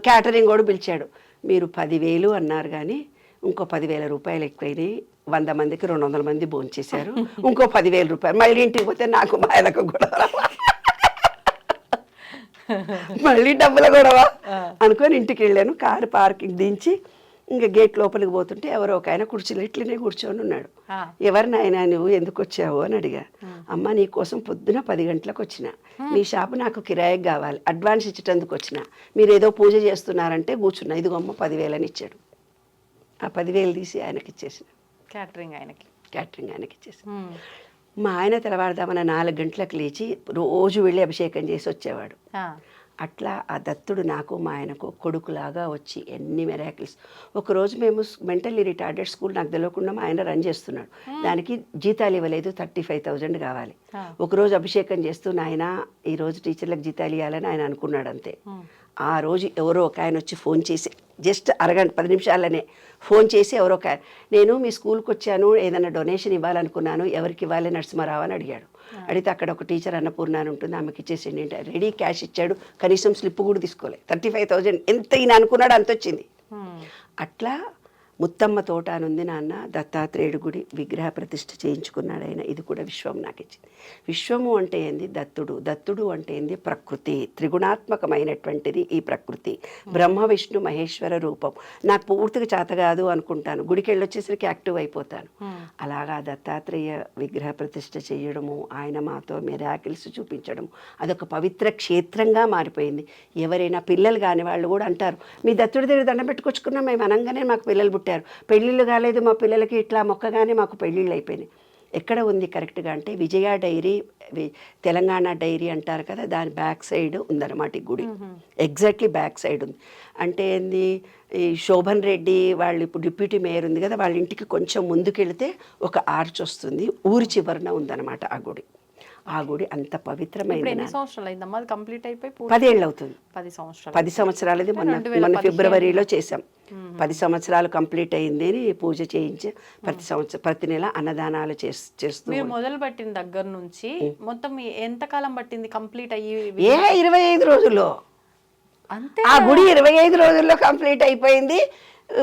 క్యాటరింగ్ కూడా పిలిచాడు. మీరు 10,000 అన్నారు కానీ ఇంకో 10,000 రూపాయలు ఎక్కువైనాయి, 100 మందికి 200 మంది భోంచేశారు, ఇంకో 10,000 రూపాయలు. మళ్ళీ ఇంటికి పోతే నాకు మా ఆయనకు గొడవ, మళ్ళీ డబ్బుల గొడవ అనుకొని ఇంటికి వెళ్ళాను. కారు పార్కింగ్ దించి ఇంకా గేట్ లోపలికి పోతుంటే ఎవరో ఒక ఆయన కుర్చీలో ఇట్లనే కూర్చొని ఉన్నాడు. ఎవరు నాయనా నువ్వు, ఎందుకు వచ్చావు అని అడిగా. అమ్మ నీకోసం పొద్దున 10 గంటలకు వచ్చిన, మీ షాపు నాకు కిరాయికి కావాలి, అడ్వాన్స్ ఇచ్చేటందుకు వచ్చిన, మీరు ఏదో పూజ చేస్తున్నారంటే కూర్చున్నా, ఇదిగో అమ్మ 10,000 అని ఇచ్చాడు. ఆ 10,000 తీసి ఆయనకి ఇచ్చేసిన, క్యాటరింగ్ ఆయనకి ఇచ్చేసిన. మా ఆయన తెల్లవారుదామన్న 4 గంటలకు లేచి రోజు వెళ్ళి అభిషేకం చేసి వచ్చేవాడు. అట్లా ఆ దత్తుడు నాకు మా ఆయనకు కొడుకులాగా వచ్చి ఎన్ని మెరాకిల్స్. ఒకరోజు మేము మెంటల్లీ రిటార్డెడ్ స్కూల్ నాకు తెలియకుండా మా ఆయన రన్ చేస్తున్నాడు. దానికి జీతాలు ఇవ్వలేదు, 35,000 కావాలి. ఒకరోజు అభిషేకం చేస్తూ నాయన ఈరోజు టీచర్లకు జీతాలు ఇవ్వాలని ఆయన అనుకున్నాడు అంతే. ఆ రోజు ఎవరో ఒక ఆయన వచ్చి ఫోన్ చేసి జస్ట్ అరగంట 10 నిమిషాలనే ఫోన్ చేసి ఎవరో ఒక నేను మీ స్కూల్కి వచ్చాను, ఏదైనా డొనేషన్ ఇవ్వాలనుకున్నాను, ఎవరికి ఇవ్వాలి నరసింహారావు అని అడిగాడు. అడిగితే అక్కడ ఒక టీచర్ అన్నపూర్ణ అని ఉంటుంది, ఆమెకి ఇచ్చేసిండి అంటే రెడీ క్యాష్ ఇచ్చాడు. కనీసం స్లిప్ కూడా తీసుకోలేదు. 35,000 ఎంత ఈయన అనుకున్నాడు అంత వచ్చింది. అట్లా ముత్తమ్మ తోట అని ఉంది నాన్న, దత్తాత్రేయుడు గుడి విగ్రహ ప్రతిష్ఠ చేయించుకున్నాడు ఆయన. ఇది కూడా విశ్వం నాకు ఇచ్చింది. విశ్వము అంటే ఏంది? దత్తుడు. దత్తుడు అంటే ఏంది? ప్రకృతి. త్రిగుణాత్మకమైనటువంటిది ఈ ప్రకృతి. బ్రహ్మ విష్ణు మహేశ్వర రూపం. నాకు పూర్తిగా చేత కాదు అనుకుంటాను, గుడికి వెళ్ళొచ్చేసరికి యాక్టివ్ అయిపోతాను. అలాగా దత్తాత్రేయ విగ్రహ ప్రతిష్ఠ చేయడము, ఆయన మాతో మిరాకిల్స్ చూపించడము, అదొక పవిత్ర క్షేత్రంగా మారిపోయింది. ఎవరైనా పిల్లలు కాని వాళ్ళు కూడా అంటారు, మీ దత్తుడి దగ్గర దండం పెట్టుకొచ్చుకున్నాం మేము అనగానే మాకు పిల్లలు పుట్టారు, పెళ్ళిళ్ళు కాలేదు మా పిల్లలకి, ఇట్లా మొక్కగానే మాకు పెళ్ళిళ్ళు అయిపోయినాయి. ఎక్కడ ఉంది కరెక్ట్గా అంటే విజయ డైరీ, తెలంగాణ డైరీ అంటారు కదా, దాని బ్యాక్ సైడ్ ఉందన్నమాట ఈ గుడి. ఎగ్జాక్ట్లీ బ్యాక్ సైడ్ ఉంది. అంటే ఏంది, ఈ శోభన్ రెడ్డి వాళ్ళు ఇప్పుడు డిప్యూటీ మేయర్ ఉంది కదా, వాళ్ళ ఇంటికి కొంచెం ముందుకెళ్తే ఒక ఆర్చ్ వస్తుంది, ఊరి చివరన ఉందన్నమాట ఆ గుడి. ఆ గుడి అంత పవిత్రమైన. ఎన్ని సంవత్సరాలు అయిందమ్మా అది కంప్లీట్ అయిపోయి? 10 ఏళ్ళు అవుతుంది. 10 సంవత్సరాలది. మొన్న ఫిబ్రవరిలో చేసాం. 10 సంవత్సరాలు కంప్లీట్ అయింది అని పూజ చేయించి ప్రతి నెల అన్నదానాలు చేస్తూ. మీరు మొదలు పెట్టిన దగ్గర నుంచి మొత్తం ఎంత కాలం పట్టింది కంప్లీట్ అయ్యి? 25 రోజుల్లో. అంతే. ఆ గుడి 25 రోజుల్లో కంప్లీట్ అయిపోయింది.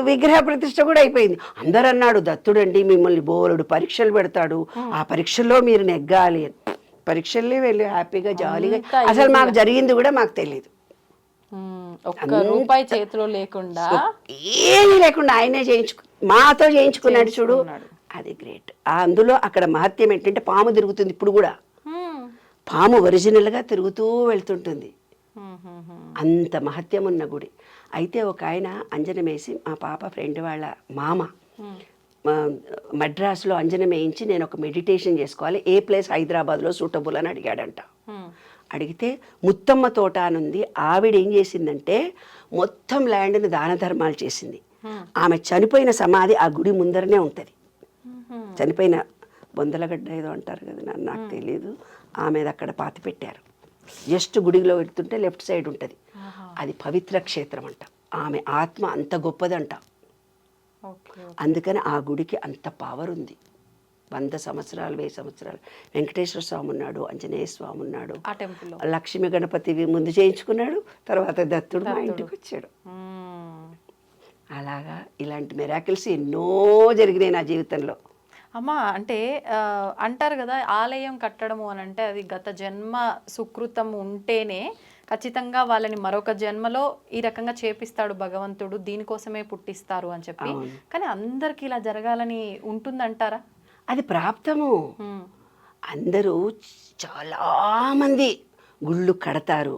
విగ్రహ ప్రతిష్ఠ కూడా అయిపోయింది. అందరు అన్నాడు, దత్తుడండి మిమ్మల్ని బోలెడు పరీక్షలు పెడతాడు, ఆ పరీక్షల్లో మీరు నెగ్గాలి. పరీక్షల్లో వెళ్ళి హ్యాపీగా జాలీగా, అసలు మాకు జరిగింది కూడా మాకు తెలియదు. ఒక్క రూపాయి చేతిలో లేకుండా, ఏమీ లేకుండా ఆయనే మాతో చేయించుకున్నాడు చూడు, అది గ్రేట్. అందులో అక్కడ మహత్యం ఏంటంటే పాము తిరుగుతుంది ఇప్పుడు కూడా. పాము ఒరిజినల్గా తిరుగుతూ వెళ్తుంటుంది. అంత మహత్యం ఉన్న గుడి. అయితే ఒక ఆయన అంజనం వేసి, మా పాప ఫ్రెండ్ వాళ్ళ మామ మద్రాసులో అంజనం వేయించి నేను ఒక మెడిటేషన్ చేసుకోవాలి, ఏ ప్లేస్ హైదరాబాద్లో సూటబుల్ అని అడిగాడంట. అడిగితే ముత్తమ్మ తోట అనుంది. ఆవిడ ఏం చేసిందంటే మొత్తం ల్యాండ్ని దాన ధర్మాలు చేసింది. ఆమె చనిపోయిన సమాధి ఆ గుడి ముందరనే ఉంటుంది. చనిపోయిన బొందలగడ్డ ఏదో అంటారు కదా, నాకు తెలియదు, ఆమె అక్కడ పాతి పెట్టారు. జస్ట్ గుడిలో వెళ్తుంటే లెఫ్ట్ సైడ్ ఉంటుంది. అది పవిత్ర క్షేత్రం అంట. ఆమె ఆత్మ అంత గొప్పదంట. అందుకని ఆ గుడికి అంత పవర్ ఉంది. 100 సంవత్సరాలు 1000 సంవత్సరాలు వెంకటేశ్వర స్వామి ఉన్నాడు, ఆంజనేయ స్వామి ఉన్నాడు, లక్ష్మీ గణపతి ముందు చేయించుకున్నాడు, తర్వాత దత్తుడు మా ఇంటికి వచ్చాడు. అలాగా ఇలాంటి మిరాకిల్స్ ఎన్నో జరిగినాయి నా జీవితంలో. అమ్మా, అంటే అంటారు కదా, ఆలయం కట్టడము అని అంటే అది గత జన్మ సుకృతం ఉంటేనే ఖచ్చితంగా వాళ్ళని మరొక జన్మలో ఈ రకంగా చేపిస్తాడు భగవంతుడు, దీనికోసమే పుట్టిస్తారు అని చెప్పి. కానీ అందరికి ఇలా జరగాలని ఉంటుందంటారా? అది ప్రాప్తము. అందరూ చాలామంది గుళ్ళు కడతారు,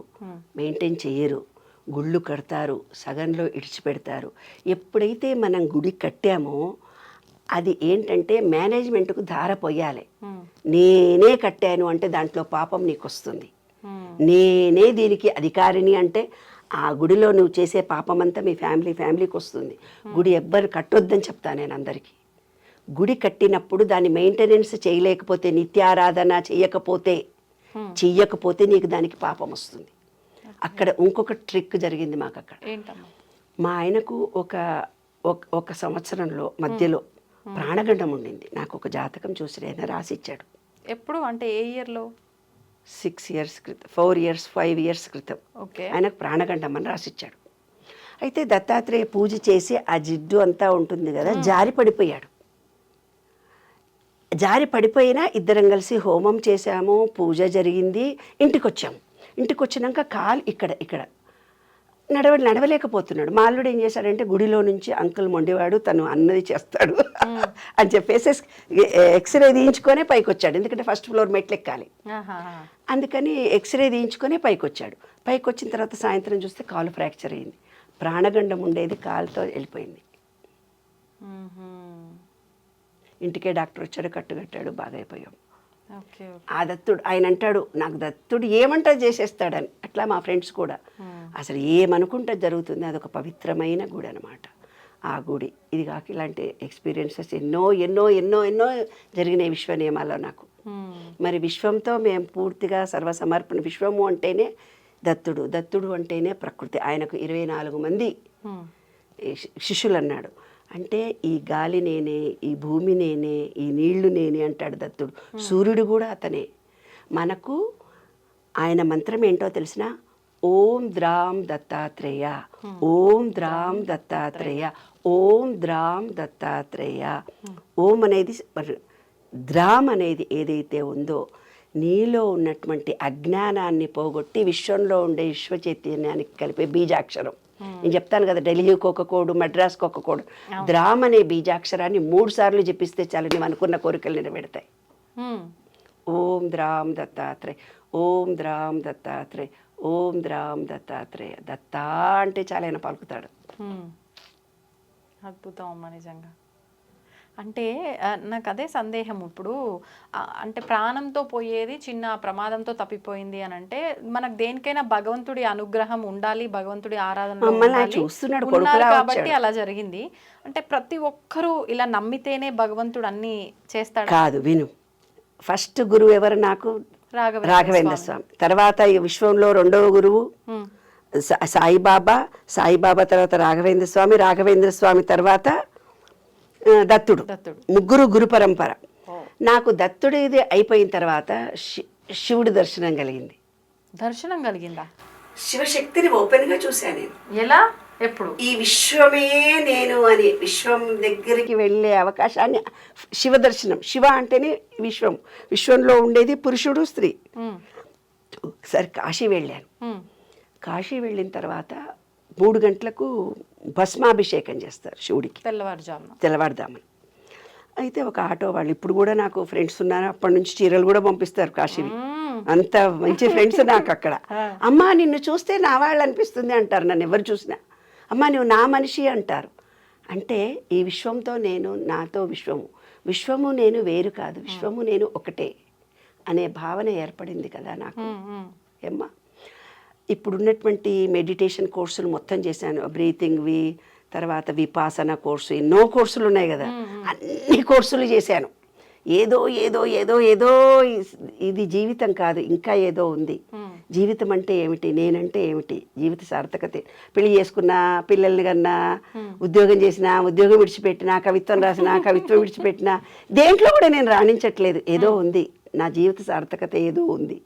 మెయింటైన్ చేయరు. గుళ్ళు కడతారు, సగంలో ఇడిచిపెడతారు. ఎప్పుడైతే మనం గుడి కట్టామో అది ఏంటంటే మేనేజ్మెంట్కు ధార పోయాలి. నేనే కట్టాను అంటే దాంట్లో పాపం నీకు వస్తుంది. నేనే దీనికి అధికారిని అంటే ఆ గుడిలో నువ్వు చేసే పాపం అంతా మీ ఫ్యామిలీకి వస్తుంది. గుడి ఎవ్వరు కట్టొద్దని చెప్తాను నేను అందరికీ. గుడి కట్టినప్పుడు దాన్ని మెయింటెనెన్స్ చేయలేకపోతే, నిత్యారాధన చెయ్యకపోతే నీకు దానికి పాపం వస్తుంది. అక్కడ ఇంకొక ట్రిక్ జరిగింది మాకు అక్కడ. మా ఆయనకు ఒక సంవత్సరంలో మధ్యలో ప్రాణగండం ఉండింది. నాకు ఒక జాతకం చూసి ఆయన రాసిచ్చాడు. ఎప్పుడు అంటే ఏ ఇయర్లో? 6 years క్రితం, 4 years 5 years క్రితం ఆయనకు ప్రాణగండం అని రాసిచ్చాడు. అయితే దత్తాత్రేయ పూజ చేసి ఆ జిడ్డు అంతా ఉంటుంది కదా, జారి పడిపోయాడు. జారి పడిపోయినా ఇద్దరం కలిసి హోమం చేశాము, పూజ జరిగింది, ఇంటికి వచ్చాము. ఇంటికి వచ్చినాక కాలు ఇక్కడ నడవలేకపోతున్నాడు. మా అల్లుడు ఏం చేశాడంటే గుడిలో నుంచి అంకుల్ మొండివాడు, తను అన్నది చేస్తాడు అని చెప్పేసి ఎక్స్రే తీయించుకొనే పైకి వచ్చాడు. ఎందుకంటే ఫస్ట్ ఫ్లోర్ మెట్లు ఎక్కాలి, అందుకని ఎక్స్రే తీయించుకొనే పైకి వచ్చాడు. పైకి వచ్చిన తర్వాత సాయంత్రం చూస్తే కాలు ఫ్రాక్చర్ అయింది. ప్రాణగండం ఉండేది కాలుతో వెళ్ళిపోయింది. ఇంటికే డాక్టర్ వచ్చాడు, కట్టుకట్టాడు, బాగా అయిపోయాం. ఓకే. ఆ దత్తుడు ఆయన అంటాడు నాకు దత్తుడు ఏమంటా చేసేస్తాడని. అట్లా మా ఫ్రెండ్స్ కూడా అసలు ఏమనుకుంటే జరుగుతుంది. అదొక పవిత్రమైన గుడి అనమాట ఆ గుడి. ఇది కాక ఇలాంటి ఎక్స్పీరియన్సెస్ ఎన్నో ఎన్నో ఎన్నో ఎన్నో జరిగినాయి విశ్వ నియమాల్లో నాకు. మరి విశ్వంతో మేము పూర్తిగా సర్వసమర్పణ. విశ్వము అంటేనే దత్తుడు, దత్తుడు అంటేనే ప్రకృతి. ఆయనకు 24 మంది శిష్యులు అన్నాడు. అంటే ఈ గాలి నేనే, ఈ భూమి నేనే, ఈ నీళ్లు నేనే అంటాడు దత్తుడు. సూర్యుడు కూడా అతనే. మనకు ఆయన మంత్రం ఏంటో తెలిసిన ఓం ద్రాం దత్తాత్రేయ, ఓం ద్రాం దత్తాత్రేయ, ఓం ద్రాం దత్తాత్రేయ. ఓం అనేది ద్రామ్ అనేది ఏదైతే ఉందో నీలో ఉన్నటువంటి అజ్ఞానాన్ని పోగొట్టి విశ్వంలో ఉండే విశ్వ చైతన్యానికి కలిపే బీజాక్షరం. నేను చెప్తాను కదా, ఢిల్లీకి ఒక కోడు, మద్రాస్కి ఒక కోడు. ద్రామ్ అనే బీజాక్షరాన్ని 3 సార్లు జపిస్తే చాలు నీవు అనుకున్న కోరికలు నిలబెడతాయి. ఓం ద్రాం దత్తాత్రేయ, ఓం ద్రాం దత్తాత్రేయ, ఓం ద్రాం దత్తాత్రేయ. దత్తా అంటే చాలా ఆయన పలుకుతాడు. అద్భుతం అమ్మ నిజంగా. అంటే నాకు అదే సందేహం ఇప్పుడు, అంటే ప్రాణంతో పోయేది చిన్న ప్రమాదంతో తప్పిపోయింది అని అంటే మనకు దేనికైనా భగవంతుడి అనుగ్రహం ఉండాలి, భగవంతుడి ఆరాధన ఉన్నారు కాబట్టి అలా జరిగింది. అంటే ప్రతి ఒక్కరూ ఇలా నమ్మితేనే భగవంతుడు అన్ని చేస్తాడు కాదు. విను, ఫస్ట్ గురువు ఎవరు నాకు? రాఘవేంద్ర స్వామి. తర్వాత ఈ విశ్వంలో 2వ గురువు సాయిబాబా. సాయిబాబా తర్వాత రాఘవేంద్ర స్వామి. రాఘవేంద్ర స్వామి తర్వాత దత్తుడు. ముగ్గురు గురు పరంపర. నాకు దత్తుడు ఇది అయిపోయిన తర్వాత శివుడి దర్శనం కలిగింది. దర్శనం కలిగిందా? శివశక్తిని ఓపెన్గా చూశాను నేను. ఎలా? ఎప్పుడు? ఈ విశ్వమే నేను అని విశ్వం దగ్గరికి వెళ్ళే అవకాశాన్ని, శివ దర్శనం. శివ అంటేనే విశ్వం, విశ్వంలో ఉండేది పురుషుడు స్త్రీ. సరే కాశీ వెళ్ళాను. కాశీ వెళ్ళిన తర్వాత 3 గంటలకు భస్మాభిషేకం చేస్తారు శివుడికి, తెల్లవారుజామున. అయితే ఒక ఆటో వాళ్ళు, ఇప్పుడు కూడా నాకు ఫ్రెండ్స్ ఉన్నారు, అప్పటి నుంచి చీరలు కూడా పంపిస్తారు కాశీవి. అంత మంచి ఫ్రెండ్స్ నాకు అక్కడ. అమ్మా నిన్ను చూస్తే నా వాళ్ళు అనిపిస్తుంది అంటారు. నన్ను ఎవరు చూసినా అమ్మా నువ్వు నా మనిషి అంటారు. అంటే ఈ విశ్వంతో నేను, నాతో విశ్వము, విశ్వము నేను వేరు కాదు, విశ్వము నేను ఒకటే అనే భావన ఏర్పడింది కదా నాకు. ఏమ్మా ఇప్పుడున్నటువంటి మెడిటేషన్ కోర్సులు మొత్తం చేశాను. బ్రీతింగ్వి, తర్వాత విపాసన కోర్సు, ఎన్నో కోర్సులు ఉన్నాయి కదా, అన్ని కోర్సులు చేశాను. ఏదో ఏదో ఏదో ఏదో ఇది జీవితం కాదు, ఇంకా ఏదో ఉంది. జీవితం అంటే ఏమిటి, నేనంటే ఏమిటి, జీవిత సార్థకత. పెళ్లి చేసుకున్నా, పిల్లల్ని కన్నా, ఉద్యోగం చేసినా, ఉద్యోగం విడిచిపెట్టినా, కవిత్వం రాసినా, కవిత్వం విడిచిపెట్టినా, దేంట్లో కూడా నేను రాణించట్లేదు. ఏదో ఉంది, నా జీవిత సార్థకత ఏదో ఉంది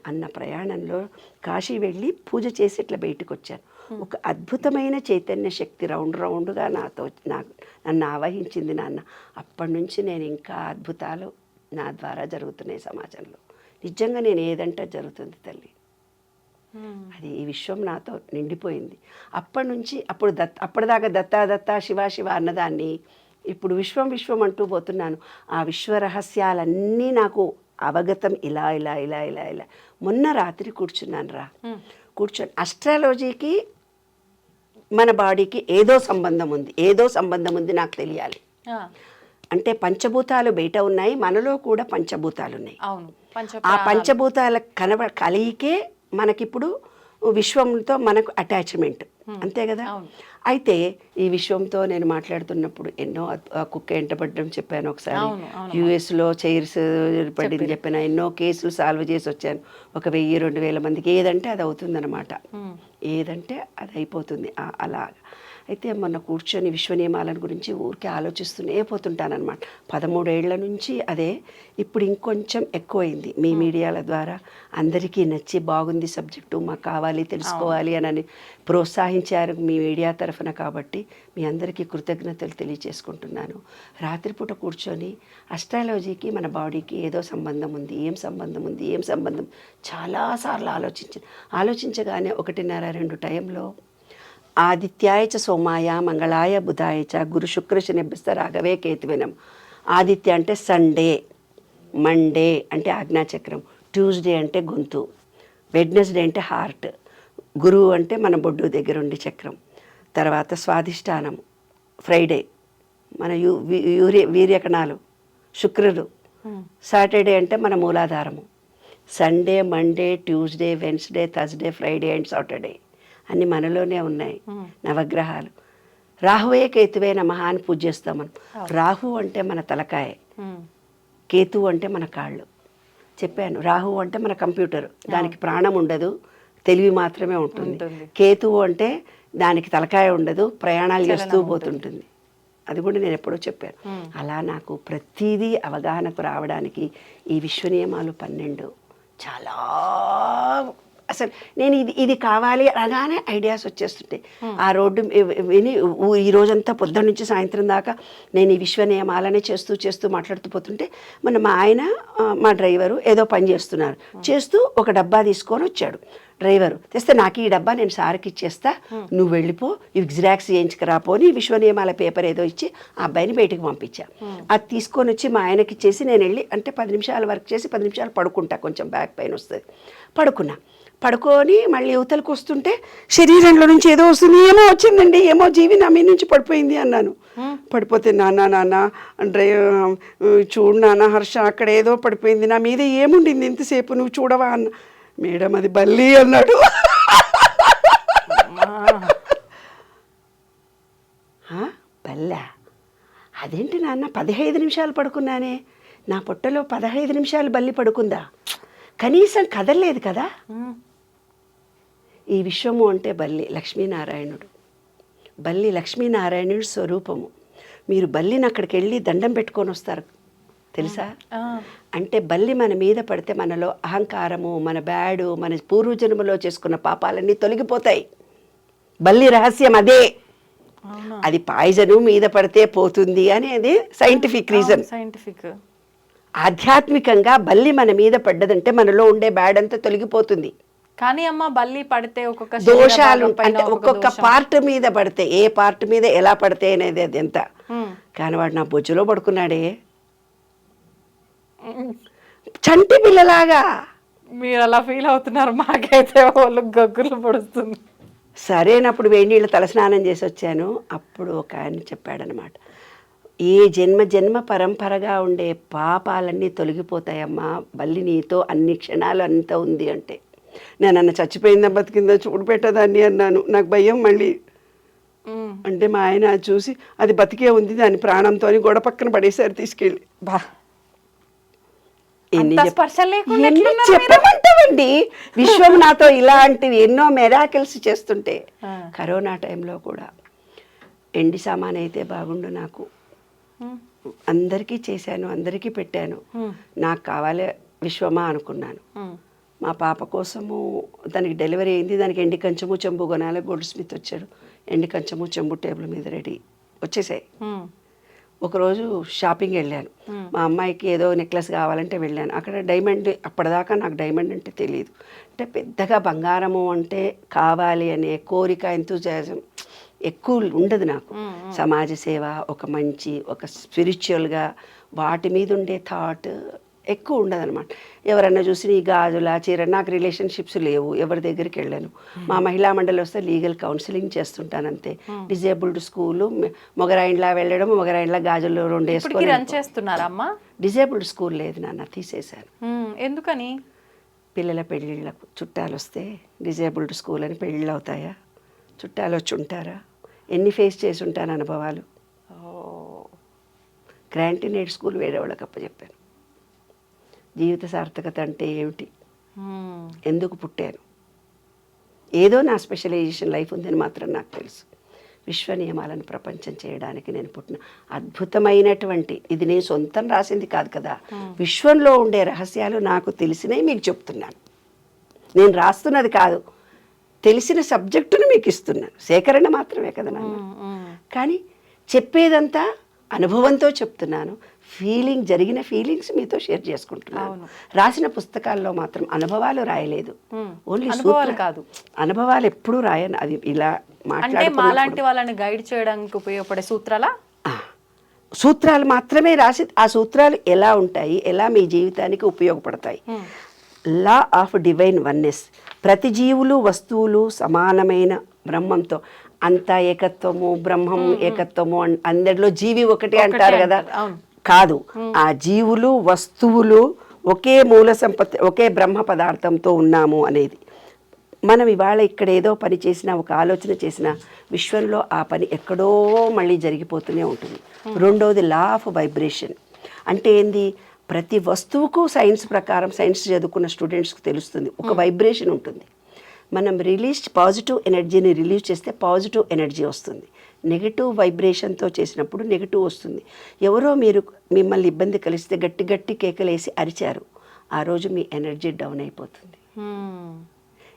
అన్న ప్రయాణంలో కాశీ వెళ్ళి పూజ చేసి ఇట్లా బయటకు వచ్చాను. ఒక అద్భుతమైన చైతన్య శక్తి రౌండ్గా నన్ను ఆవహించింది నాన్న. అప్పటి నుంచి నేను ఇంకా అద్భుతాలు నా ద్వారా జరుగుతున్నాయి సమాజంలో. నిజంగా నేను ఏదంటే జరుగుతుంది తల్లి. అది ఈ విశ్వం నాతో నిండిపోయింది. అప్పటి నుంచి అప్పటిదాకా దత్తా దత్తా శివ శివ అన్నదాన్ని ఇప్పుడు విశ్వం విశ్వం అంటూ పోతున్నాను. ఆ విశ్వ రహస్యాలన్నీ నాకు అవగతం ఇలా ఇలా ఇలా ఇలా ఇలా. మొన్న రాత్రి కూర్చున్నాను కూర్చొని అస్ట్రాలజీకి మన బాడీకి ఏదో సంబంధం ఉంది నాకు తెలియాలి. అంటే పంచభూతాలు బయట ఉన్నాయి, మనలో కూడా పంచభూతాలు ఉన్నాయి. ఆ పంచభూతాల కలిగికే మనకిప్పుడు విశ్వంతో మనకు అటాచ్మెంట్, అంతే కదా. అయితే ఈ విశ్వంతో నేను మాట్లాడుతున్నప్పుడు ఎన్నో కుక్క ఎంటపడ్డం చెప్పాను. ఒకసారి యుఎస్లో చైర్స్ పడింది చెప్పాను. ఎన్నో కేసులు సాల్వ్ చేసి వచ్చాను. 1000-2000 మందికి ఏదంటే అది అవుతుందన్నమాట. ఏదంటే అది అయిపోతుంది అలా. అయితే మొన్న కూర్చొని విశ్వ నియమాలను గురించి ఊరికే ఆలోచిస్తూనే పోతుంటానన్నమాట. 13 ఏళ్ల నుంచి అదే. ఇప్పుడు ఇంకొంచెం ఎక్కువైంది. మీ మీడియాల ద్వారా అందరికీ నచ్చి బాగుంది సబ్జెక్టు, మాకు కావాలి తెలుసుకోవాలి అని ప్రోత్సహించారు మీ మీడియా తరఫున. కాబట్టి మీ అందరికీ కృతజ్ఞతలు తెలియచేసుకుంటున్నాను. రాత్రిపూట కూర్చొని అస్ట్రాలజీకి మన బాడీకి ఏదో సంబంధం ఉంది, ఏం సంబంధం చాలాసార్లు ఆలోచించగానే 1:30-2 టైంలో ఆదిత్యాయ చ సోమాయ మంగళాయ బుధాయ చ గురు శుక్ర శనిభ్యస్త రాఘవే కేతువినం. ఆదిత్య అంటే సండే, మండే అంటే ఆజ్ఞాచక్రం, ట్యూస్డే అంటే గొంతు, వెడ్నెస్డే అంటే హార్ట్, గురువు అంటే మన బొడ్డు దగ్గర ఉండి చక్రం, తర్వాత స్వాధిష్టానం ఫ్రైడే మన వీర్యకణాలు, శుక్రుడు సాటర్డే అంటే మన మూలాధారము, Sunday, Monday, Tuesday, Wednesday, Thursday, Friday and Saturday అన్నీ మనలోనే ఉన్నాయి నవగ్రహాలు. రాహువే కేతువే నమః అని పూజ చేస్తాం మనం. రాహు అంటే మన తలకాయ, కేతు అంటే మన కాళ్ళు. చెప్పాను, రాహు అంటే మన కంప్యూటర్, దానికి ప్రాణం ఉండదు, తెలివి మాత్రమే ఉంటుంది. కేతువు అంటే దానికి తలకాయ ఉండదు, ప్రయాణాలు చేస్తూ పోతుంటుంది. అది కూడా నేను ఎప్పుడో చెప్పాను. అలా నాకు ప్రతిదీ అవగాహనకు రావడానికి ఈ విశ్వ నియమాలు 12 చాలా, అసలు నేను ఇది కావాలి అనగానే ఐడియాస్ వచ్చేస్తుంటాయి. ఆ రోడ్డు విని ఈ రోజంతా పొద్దున్న నుంచి సాయంత్రం దాకా నేను ఈ విశ్వ నియమాలనే చేస్తూ మాట్లాడుతూ పోతుంటే మా ఆయన మా డ్రైవరు ఏదో పని చేస్తున్నారు, చేస్తూ ఒక డబ్బా తీసుకొని వచ్చాడు. డ్రైవరు తెస్తే నాకు ఈ డబ్బా నేను సార్కి ఇచ్చేస్తా, నువ్వు వెళ్ళిపో, ఇవి జిరాక్స్ చేయించుకురాపోని విశ్వ నియమాల పేపర్ ఏదో ఇచ్చి ఆ అబ్బాయిని బయటికి పంపించా. అది తీసుకొని వచ్చి మా ఆయనకి ఇచ్చేసి నేను వెళ్ళి అంటే 10 నిమిషాలు వర్క్ చేసి 10 నిమిషాలు పడుకుంటా, కొంచెం బ్యాక్ పెయిన్ వస్తుంది. పడుకొని మళ్ళీ యువతలకు వస్తుంటే శరీరంలో నుంచి ఏదో వస్తుంది, ఏమో వచ్చిందండి, ఏమో జీవి నా మీద నుంచి పడిపోయింది అన్నాను. పడిపోతే నాన్న చూడు నాన్న హర్ష, అక్కడ ఏదో పడిపోయింది, నా మీద ఏముండింది ఇంతసేపు నువ్వు చూడవా అన్న. మేడం అది బల్లి అన్నాడు. బల్లా? అదేంటి నాన్న, 15 నిమిషాలు పడుకున్నానే, నా పొట్టలో 15 నిమిషాలు బల్లి పడుకుందా? కనీసం కదలలేదు కదా. ఈ విశ్వము అంటే బల్లి లక్ష్మీనారాయణుడు, బల్లి లక్ష్మీనారాయణుడు స్వరూపము. మీరు బల్లిని అక్కడికి వెళ్ళి దండం పెట్టుకొని వస్తారు తెలుసా. అంటే బల్లి మన మీద పడితే మనలో అహంకారము, మన బ్యాడు, మన పూర్వజన్మలో చేసుకున్న పాపాలన్నీ తొలగిపోతాయి. బల్లి రహస్యం అదే. అది పాయిజను మీద పడితే పోతుంది అనేది సైంటిఫిక్ రీజన్. ఆధ్యాత్మికంగా బల్లి మన మీద పడ్డదంటే మనలో ఉండే బ్యాడ్ అంతా తొలగిపోతుంది. కానీ అమ్మ బల్లి పడితే ఒక్కొక్క దోషాలు అంటే ఒక్కొక్క పార్ట్ మీద పడితే, ఏ పార్ట్ మీద ఎలా పడితే అనేది అది ఎంత. కానీ వాడు నా బొజ్జులో పడుకున్నాడే చంటి పిల్లలాగా. మీరు అలా ఫీల్ అవుతున్నారు, మాకైతే వాళ్ళు గగ్గులు పడుతుంది. సరేనప్పుడు వేడి నీళ్ళు తలస్నానం చేసి వచ్చాను. అప్పుడు ఒక ఆయన చెప్పాడనమాట, ఏ జన్మ పరంపరగా ఉండే పాపాలన్నీ తొలగిపోతాయమ్మా, బల్లి నీతో అన్ని క్షణాలు అంత ఉంది అంటే. నేను చచ్చిపోయిందా బతికిందా చూడు పెట్టదాన్ని అన్నాను. నాకు భయం మళ్ళీ. అంటే మా ఆయన చూసి అది బతికే ఉంది, దాని ప్రాణంతో అని గోడ పక్కన పడేసారు తీసుకెళ్ళి. చెప్పమంటామండి, విశ్వం నాతో ఇలాంటివి ఎన్నో మెరాకిల్స్ చేస్తుంటే. కరోనా టైంలో కూడా ఎండి సామాన్ అయితే బాగుండు, నాకు అందరికీ చేశాను, అందరికీ పెట్టాను. నాకు కావాలి విశ్వమా అనుకున్నాను. మా పాప కోసము దానికి డెలివరీ అయింది, దానికి ఎండి కంచము చెంబు కొనాలి. గోల్డ్ స్మిత్ వచ్చాడు, ఎండి కంచము చెంబు టేబుల్ మీద రెడీ వచ్చేసాయి. ఒకరోజు షాపింగ్ వెళ్ళాను, మా అమ్మాయికి ఏదో నెక్లెస్ కావాలంటే వెళ్ళాను. అక్కడ డైమండ్, అప్పటిదాకా నాకు డైమండ్ అంటే తెలియదు. అంటే పెద్దగా బంగారము అంటే కావాలి అనే కోరిక, ఎంతూజియాజం ఎక్కువ ఉండదు నాకు. సమాజ సేవ, ఒక మంచి, ఒక స్పిరిచువల్గా వాటి మీద ఉండే థాట్ ఎక్కువ ఉండదన్నమాట. ఎవరన్నా చూసి నీ గాజుల చీర, నాకు రిలేషన్షిప్స్ లేవు, ఎవరి దగ్గరికి వెళ్ళాను. మా మహిళా మండలి వస్తే లీగల్ కౌన్సిలింగ్ చేస్తుంటాను అంతే. డిజేబుల్డ్ స్కూలు, మొగరాయిండ్లా వెళ్ళడం, మొగరాయిండ్లా గాజులు 2 వేసుకొని రన్ చేస్తున్నారమ్మా. డిజేబుల్డ్ స్కూల్ లేదు నాన్న, తీసేశాను. ఎందుకని? పిల్లల పెళ్ళిళ్ళకు చుట్టాలు వస్తే డిజేబుల్డ్ స్కూల్ అని పెళ్ళిళ్ళు అవుతాయా? చుట్టాలు వచ్చి ఉంటారా? ఎన్ని ఫేస్ చేసి ఉంటాను అనుభవాలు. గ్రాంటీనేడ్ స్కూల్ వేరే వాళ్ళకి అప్పచెప్పాను. జీవిత సార్థకత అంటే ఏమిటి, ఎందుకు పుట్టాను, ఏదో నా స్పెషలైజేషన్ లైఫ్ ఉందని మాత్రం నాకు తెలుసు. విశ్వ నియమాలను ప్రపంచం చేయడానికి నేను పుట్టిన అద్భుతమైనటువంటి, ఇది నేను సొంతం రాసింది కాదు కదా, విశ్వంలో ఉండే రహస్యాలు నాకు తెలిసినవి మీకు చెప్తున్నాను. నేను రాస్తున్నది కాదు, తెలిసిన సబ్జెక్టును మీకు ఇస్తున్నాను. సేకరణ మాత్రమే కదా నాన్న, కానీ చెప్పేదంతా అనుభవంతో చెప్తున్నాను. జరిగిన ఫీలింగ్స్ మీతో షేర్ చేసుకుంటున్నాను. రాసిన పుస్తకాల్లో మాత్రం అనుభవాలు రాయలేదు, ఓన్లీ సూత్రాలు కాదు. అనుభవాలు ఎప్పుడూ రాయను. అది ఇలా మాలాంటి వాళ్ళని గైడ్ చేయడానికి ఉపయోగపడే సూత్రాలు మాత్రమే రాసి, ఆ సూత్రాలు ఎలా ఉంటాయి, ఎలా మీ జీవితానికి ఉపయోగపడతాయి. లా ఆఫ్ డివైన్ వన్నెస్, ప్రతి జీవులు వస్తువులు సమానమైన బ్రహ్మంతో, అంతా ఏకత్వము, బ్రహ్మం ఏకత్వము, అందరిలో జీవి ఒకటి అంటారు కదా. కాదు, ఆ జీవులు వస్తువులు ఒకే మూల సంపత్తి, ఒకే బ్రహ్మ పదార్థంతో ఉన్నాము అనేది. మనం ఇవాళ ఇక్కడ ఏదో పని చేసినా, ఒక ఆలోచన చేసినా, విశ్వంలో ఆ పని ఎక్కడో మళ్ళీ జరిగిపోతూనే ఉంటుంది. రెండవది లా ఆఫ్ వైబ్రేషన్. అంటే ఏంది, ప్రతి వస్తువుకు సైన్స్ ప్రకారం, సైన్స్ చదువుకున్న స్టూడెంట్స్కి తెలుస్తుంది, ఒక వైబ్రేషన్ ఉంటుంది. మనం పాజిటివ్ ఎనర్జీని రిలీజ్ చేస్తే పాజిటివ్ ఎనర్జీ వస్తుంది. నెగిటివ్ వైబ్రేషన్తో చేసినప్పుడు నెగిటివ్ వస్తుంది. ఎవరో మిమ్మల్ని ఇబ్బంది కలిస్తే గట్టి గట్టి కేకలేసి అరిచారు, ఆ రోజు మీ ఎనర్జీ డౌన్ అయిపోతుంది.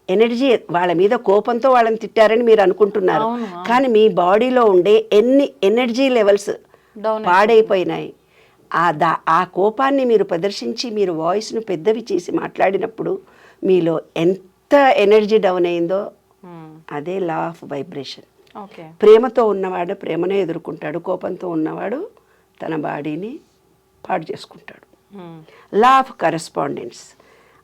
ఎనర్జీ, వాళ్ళ మీద కోపంతో వాళ్ళని తిట్టారని మీరు అనుకుంటున్నారు, కానీ మీ బాడీలో ఉండే ఎన్ని ఎనర్జీ లెవెల్స్ పాడైపోయినాయి. ఆ కోపాన్ని మీరు ప్రదర్శించి మీరు వాయిస్ను పెద్దవి చేసి మాట్లాడినప్పుడు మీలో ఎంత ఎనర్జీ డౌన్ అయిందో అదే లా ఆఫ్ వైబ్రేషన్. ప్రేమతో ఉన్నవాడు ప్రేమనే ఎదుర్కొంటాడు, కోపంతో ఉన్నవాడు తన బాడీని పాడు చేసుకుంటాడు. లా ఆఫ్ కరెస్పాండెన్స్,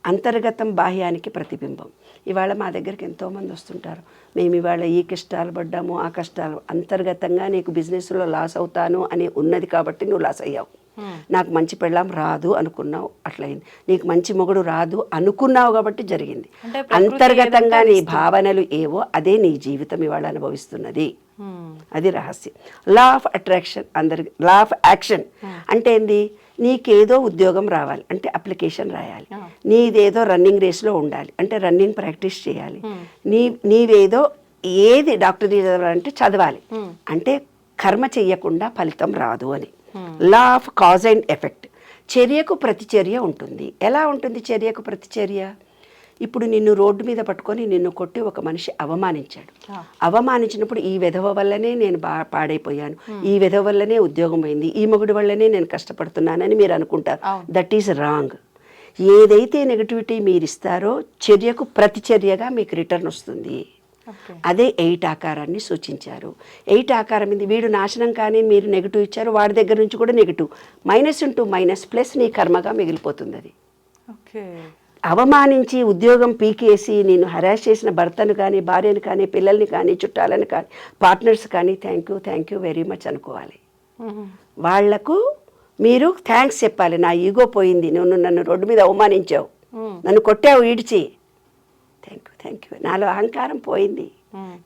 అంతర్గతం బాహ్యానికి ప్రతిబింబం. ఇవాళ మా దగ్గరికి ఎంతోమంది వస్తుంటారు, మేము ఇవాళ ఈ కష్టాలు పడ్డాము, ఆ కష్టాలు, అంతర్గతంగా నీకు బిజినెస్లో లాస్ అవుతాను అని ఉన్నది కాబట్టి నువ్వు లాస్ అయ్యావు. నాకు మంచి పెళ్ళాం రాదు అనుకున్నావు, అట్లయింది. నీకు మంచి మొగుడు రాదు అనుకున్నావు కాబట్టి జరిగింది. అంతర్గతంగా నీ భావనలు ఏవో అదే నీ జీవితం ఇవాళ అనుభవిస్తున్నది. అది రహస్యం. Law of attraction, law of action అంటే ఏంది, నీకేదో ఉద్యోగం రావాలి అంటే అప్లికేషన్ రాయాలి, నీదేదో రన్నింగ్ రేస్లో ఉండాలి అంటే రన్నింగ్ ప్రాక్టీస్ చేయాలి, నీవేదో ఏది డాక్టరీ చదవాలంటే చదవాలి, అంటే కర్మ చెయ్యకుండా ఫలితం రాదు అని. Law of cause and effect, చర్యకు ప్రతిచర్య ఉంటుంది. ఎలా ఉంటుంది చర్యకు ప్రతిచర్య? ఇప్పుడు నిన్ను రోడ్డు మీద పట్టుకొని నిన్ను కొట్టి ఒక మనిషి అవమానించాడు, అవమానించినప్పుడు ఈ విధవ వల్లనే నేను పాడైపోయాను, ఈ విధవ వల్లనే ఉద్యోగం పోయింది, ఈ మొగుడి వల్లనే నేను కష్టపడుతున్నానని మీరు అనుకుంటారు. That is wrong. ఏదైతే నెగటివిటీ మీరు ఇస్తారో చర్యకు ప్రతిచర్యగా మీకు రిటర్న్ వస్తుంది. అదే 8 ఆకారాన్ని సూచించారు. 8 ఆకారం ఇది, వీడు నాశనం కానీ మీరు నెగిటివ్ ఇచ్చారు, వాడి దగ్గర నుంచి కూడా negative, minus into minus plus నీ కర్మగా మిగిలిపోతుంది. అది అవమానించి ఉద్యోగం పీకేసి నేను హరాస్ చేసిన భర్తను కానీ, భార్యను కానీ, పిల్లల్ని కానీ, చుట్టాలను కానీ, పార్ట్నర్స్ కానీ థ్యాంక్ యూ వెరీ మచ్ అనుకోవాలి. వాళ్లకు మీరు థ్యాంక్స్ చెప్పాలి. నా ఈగో పోయింది, నన్ను రోడ్డు మీద అవమానించావు, నన్ను కొట్టావు ఈడ్చి, థ్యాంక్ యూ, నాలో అహంకారం పోయింది,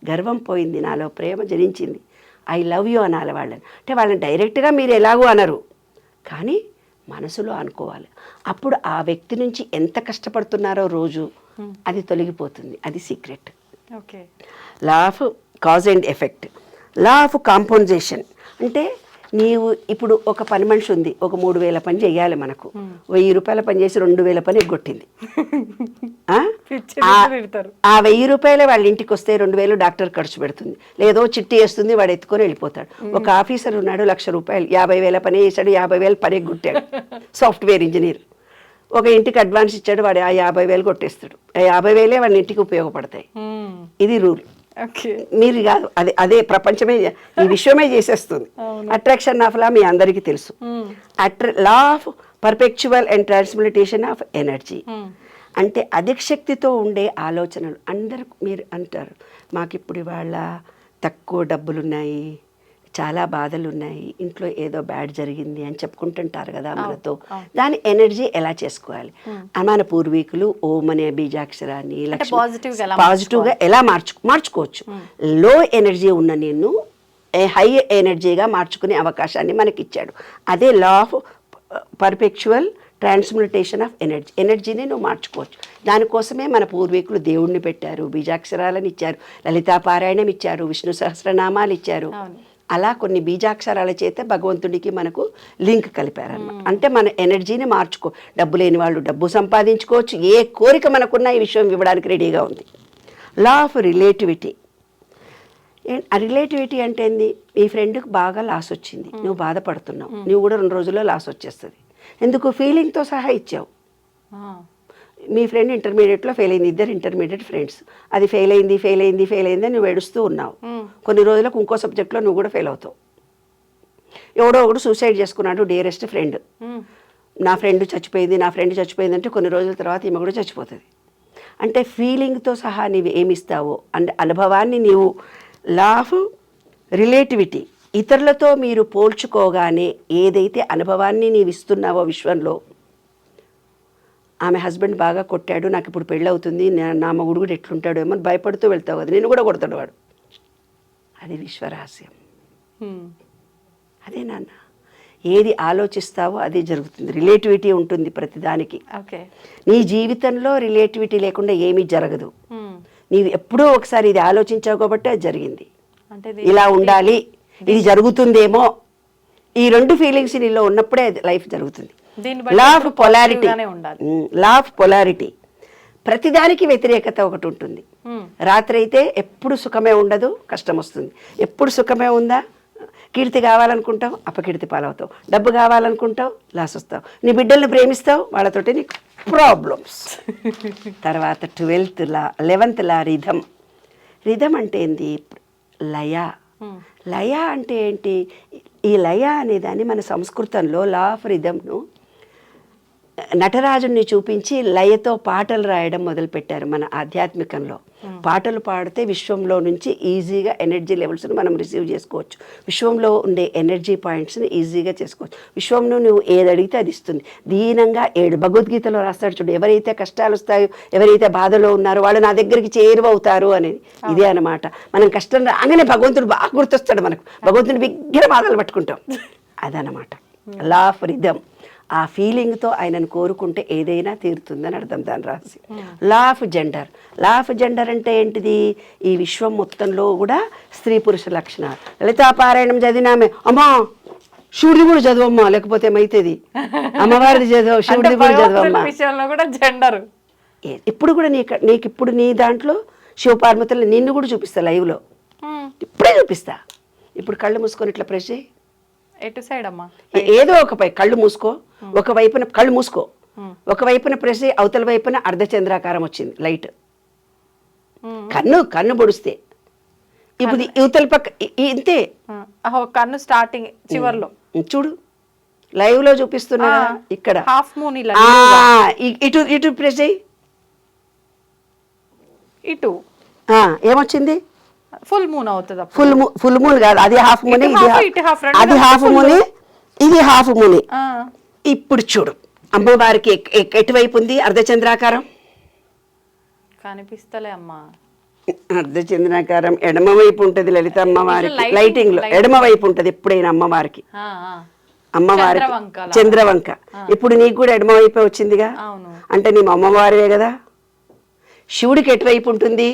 గర్వం పోయింది, నాలో ప్రేమ జనించింది, ఐ లవ్ యూ అనాలి వాళ్ళని. అంటే వాళ్ళని డైరెక్ట్గా మీరు ఎలాగో అనరు, కానీ మనసులో అనుకోవాలి. అప్పుడు ఆ వ్యక్తి నుంచి ఎంత కష్టపడుతున్నారో రోజు అది తొలగిపోతుంది. అది secret. Law of cause and effect. Law of compensation అంటే నీవు ఇప్పుడు ఒక పని మనిషి ఉంది, ఒక 3,000 పని చెయ్యాలి, మనకు 1,000 రూపాయల పని చేసి 2,000 పని ఎగ్గొట్టింది. ఆ 1,000 రూపాయలే వాళ్ళ ఇంటికి వస్తే 2,000 డాక్టర్ ఖర్చు పెడుతుంది, లేదో చిట్టి వేస్తుంది, వాడు ఎత్తుకొని వెళ్ళిపోతాడు. ఒక ఆఫీసర్ ఉన్నాడు, 1,00,000 రూపాయలు 50,000 పని చేశాడు, 50,000 పని ఎగ్గొట్టాడు, సాఫ్ట్వేర్ ఇంజనీర్. ఒక ఇంటికి అడ్వాన్స్ ఇచ్చాడు, వాడు ఆ 50,000 కొట్టేస్తాడు. ఆ 50,000 వాళ్ళ ఇంటికి ఉపయోగపడతాయి. ఇది రూల్. మీరు కాదు, అదే ప్రపంచమే, ఈ విశ్వమే చేసేస్తుంది. అట్రాక్షన్ ఆఫ్ లా మీ అందరికీ తెలుసు. Law of perpetual and transmutation of energy అంటే అధిక శక్తితో ఉండే ఆలోచనలు. అందరు మీరు అంటారు, మాకు ఇప్పుడు ఇవాళ తక్కువ డబ్బులున్నాయి, చాలా బాధలు ఉన్నాయి, ఇంట్లో ఏదో బ్యాడ్ జరిగింది అని చెప్పుకుంటుంటారు కదా మనతో. దాని ఎనర్జీ ఎలా చేసుకోవాలి? మన పూర్వీకులు ఓం అనే బీజాక్షరాన్ని పాజిటివ్గా ఎలా మార్చుకోవచ్చు. లో ఎనర్జీ ఉన్న నేను హై ఎనర్జీగా మార్చుకునే అవకాశాన్ని మనకి ఇచ్చాడు. అదే law of perpetual transmutation of ఎనర్జీని నువ్వు మార్చుకోవచ్చు. దానికోసమే మన పూర్వీకులు దేవుణ్ణి పెట్టారు, బీజాక్షరాలను ఇచ్చారు, లలితాపారాయణం ఇచ్చారు, విష్ణు సహస్రనామాలు ఇచ్చారు. అలా కొన్ని బీజాక్షరాల చేత భగవంతుడికి మనకు లింక్ కలిపారన్నమాట. అంటే మన ఎనర్జీని మార్చుకో. డబ్బు లేని వాళ్ళు డబ్బు సంపాదించుకోవచ్చు, ఏ కోరిక మనకున్న ఈ విషయం ఇవ్వడానికి రెడీగా ఉంది. Law of relativity. రిలేటివిటీ అంటే ఏంది? మీ ఫ్రెండ్కి బాగా లాస్ వచ్చింది, నువ్వు బాధపడుతున్నావు, నువ్వు కూడా 2 రోజుల్లో లాస్ వచ్చేస్తుంది. ఎందుకు? ఫీలింగ్తో సహా ఇచ్చావు. మీ ఫ్రెండ్ ఇంటర్మీడియట్లో ఫెయిల్ అయింది, ఇద్దరు ఇంటర్మీడియట్ ఫ్రెండ్స్, అది ఫెయిల్ అయింది నువ్వు ఏడుస్తూ ఉన్నావు. కొన్ని రోజులకు ఇంకో సబ్జెక్ట్లో నువ్వు కూడా ఫెయిల్ అవుతావు. ఎవడో ఒకడు సూసైడ్ చేసుకున్నాడు, డియరెస్ట్ ఫ్రెండ్, నా ఫ్రెండ్ చచ్చిపోయింది అంటే కొన్ని రోజుల తర్వాత ఈమె కూడా చచ్చిపోతుంది. అంటే ఫీలింగ్తో సహా నీవు ఏమిస్తావో అంటే అనుభవాన్ని నీవు. లా ఆఫ్ రిలేటివిటీ, ఇతరులతో మీరు పోల్చుకోగానే ఏదైతే అనుభవాన్ని నీవు ఇస్తున్నావో విశ్వంలో, ఆమె హస్బెండ్ బాగా కొట్టాడు, నాకు ఇప్పుడు పెళ్ళి అవుతుంది, నా మగుడు కూడా ఎట్లుంటాడు ఏమో భయపడుతూ వెళ్తావు కదా, నేను కూడా కొడతాడు వాడు. అది విశ్వరహస్యం. అదే నాన్న, ఏది ఆలోచిస్తావో అదే జరుగుతుంది. రిలేటివిటీ ఉంటుంది ప్రతిదానికి. నీ జీవితంలో రిలేటివిటీ లేకుండా ఏమీ జరగదు. నీవు ఎప్పుడో ఒకసారి ఇది ఆలోచించావు కాబట్టి అది జరిగింది. ఇలా ఉండాలి, ఇది జరుగుతుందేమో, ఈ 2 ఫీలింగ్స్ నీలో ఉన్నప్పుడే లైఫ్ జరుగుతుంది. Law of polarity, law of polarity. ప్రతిదానికి వ్యతిరేకత ఒకటి ఉంటుంది. రాత్రి అయితే ఎప్పుడు సుఖమే ఉండదు, కష్టం వస్తుంది. ఎప్పుడు సుఖమే ఉందా, కీర్తి కావాలనుకుంటావు, అపకీర్తి పాలవుతావు. డబ్బు కావాలనుకుంటావు, లాస్ వస్తావు. నీ బిడ్డల్ని ప్రేమిస్తావు, వాళ్ళతోటి నీకు ప్రాబ్లమ్స్. తర్వాత 11th లా రిధం. రిధం అంటే ఏంది? లయ. లయ అంటే ఏంటి? ఈ లయ అనేదాన్ని మన సంస్కృతంలో లా ఆఫ్ రిధంను నటరాజుని చూపించి లయతో పాటలు రాయడం మొదలుపెట్టారు మన ఆధ్యాత్మికంలో. పాటలు పాడితే విశ్వంలో నుంచి ఈజీగా ఎనర్జీ లెవెల్స్ని మనం రిసీవ్ చేసుకోవచ్చు. విశ్వంలో ఉండే ఎనర్జీ పాయింట్స్ని ఈజీగా చేసుకోవచ్చు. విశ్వంలో నువ్వు ఏది అడిగితే అది ఇస్తుంది. దీనంగా 7 భగవద్గీతలో రాస్తాడు చూడు, ఎవరైతే కష్టాలు వస్తాయో, ఎవరైతే బాధలో ఉన్నారో వాళ్ళు నా దగ్గరికి చేరువవుతారు అనేది. ఇదే అన్నమాట. మనం కష్టం రాగానే భగవంతుడు బాగా గుర్తొస్తాడు మనకు. భగవంతుని బిగ్గర బాధలు పట్టుకుంటాం. అదనమాట లా ఆఫ్ రిథమ్. ఆ ఫీలింగ్తో ఆయనను కోరుకుంటే ఏదైనా తీరుతుందని అర్థం దాని రహస్యం. Law of gender. Law of gender అంటే ఏంటిది? ఈ విశ్వం మొత్తంలో కూడా స్త్రీ పురుష లక్షణాలు. లలితాపారాయణం చదివినామే, అమ్మా శివుడిది కూడా చదవమ్మా, లేకపోతే ఏమైతుంది, అమ్మవారిది చదవ, శివుడిది కూడా చదవమ్మా. జెండర్ ఇప్పుడు కూడా నీకు ఇప్పుడు నీ దాంట్లో శివపార్వతులు నిన్ను కూడా చూపిస్తా లైవ్లో. ఇప్పుడే చూపిస్తా. ఇప్పుడు కళ్ళు మూసుకొని ఇట్లా ప్రెస్ చేయి. ఎటు సైడ్ అమ్మా? ఏదో ఒక కళ్ళు మూసుకో, ఒక వైపున కళ్ళు మూసుకో, ఒక వైపున ప్రెస్ చేయి, అవతల వైపున అర్ధచంద్రాకారం వచ్చింది లైట్. కన్ను పొడిస్తే ఇప్పుడు యువతల పక్క ఇంతే. కన్ను స్టార్టింగ్ చివర్లో చూడు, లైవ్ లో చూపిస్తున్నా ఇక్కడ. హాఫ్ మూన్ ఇటు ప్రెస్ చేయి. ఇటు ఏమొచ్చింది? ఫుల్ మూన్ అవుతుంది. ఫుల్ మూన్ కాదు, అది హాఫ్ మూన్, అది హాఫ్ మూన్, ఇది హాఫ్ మూన్. ఇప్పుడు చూడు, అమ్మవారికి ఎటువైపు ఉంది అర్ధచంద్రాకారం? కనిపిస్తలే అమ్మా. అర్ధచంద్రాకారం ఎడమ వైపు ఉంటుంది లలిత అమ్మవారికి. లైటింగ్ లో ఎడమ వైపు ఉంటుంది ఎప్పుడైనా అమ్మవారికి. చంద్రవంక. ఇప్పుడు నీకు కూడా ఎడమ వైపే వచ్చిందిగా, అంటే నీ అమ్మవారే కదా. శివుడికి ఎటువైపు ఉంటుంది?